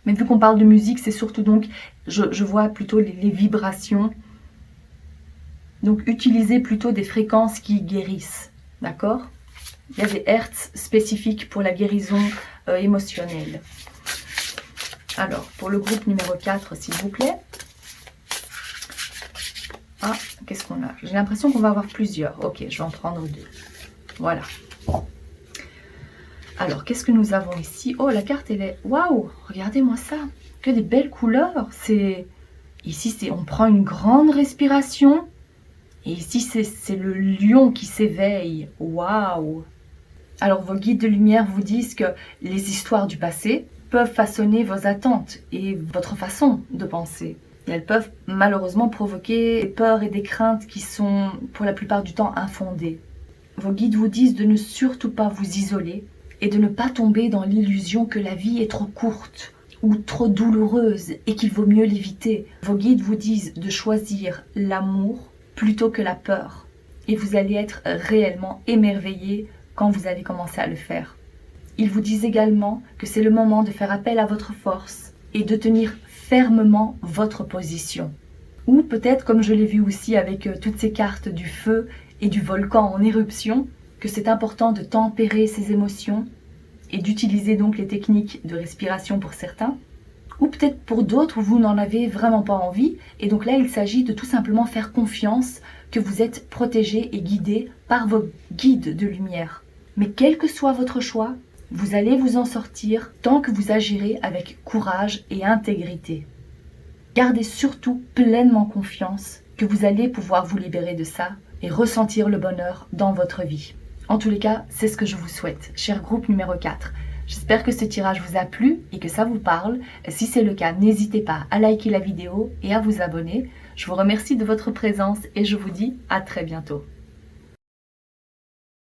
Mais vu qu'on parle de musique, c'est surtout donc, je vois plutôt les vibrations. Donc utilisez plutôt des fréquences qui guérissent. D'accord? Il y a des hertz spécifiques pour la guérison émotionnelle. Alors, pour le groupe numéro 4, s'il vous plaît. Ah, qu'est-ce qu'on a? J'ai l'impression qu'on va avoir plusieurs. Ok, je vais en prendre 2. Voilà. Alors, qu'est-ce que nous avons ici? Oh, la carte, elle est... Waouh! Regardez-moi ça! Que des belles couleurs! C'est... Ici, on prend une grande respiration. Et ici, c'est le lion qui s'éveille. Waouh! Alors, vos guides de lumière vous disent que les histoires du passé peuvent façonner vos attentes et votre façon de penser. Et elles peuvent malheureusement provoquer des peurs et des craintes qui sont pour la plupart du temps infondées. Vos guides vous disent de ne surtout pas vous isoler et de ne pas tomber dans l'illusion que la vie est trop courte ou trop douloureuse et qu'il vaut mieux l'éviter. Vos guides vous disent de choisir l'amour plutôt que la peur. Et vous allez être réellement émerveillé quand vous allez commencer à le faire. Ils vous disent également que c'est le moment de faire appel à votre force et de tenir fermement votre position. Ou peut-être, comme je l'ai vu aussi avec toutes ces cartes du feu et du volcan en éruption, que c'est important de tempérer ses émotions et d'utiliser donc les techniques de respiration pour certains. Ou peut-être pour d'autres, vous n'en avez vraiment pas envie. Et donc là, il s'agit de tout simplement faire confiance que vous êtes protégé et guidé par vos guides de lumière. Mais quel que soit votre choix, vous allez vous en sortir tant que vous agirez avec courage et intégrité. Gardez surtout pleinement confiance que vous allez pouvoir vous libérer de ça et ressentir le bonheur dans votre vie. En tous les cas, c'est ce que je vous souhaite, cher groupe numéro 4. J'espère que ce tirage vous a plu et que ça vous parle. Si c'est le cas, n'hésitez pas à liker la vidéo et à vous abonner. Je vous remercie de votre présence et je vous dis à très bientôt.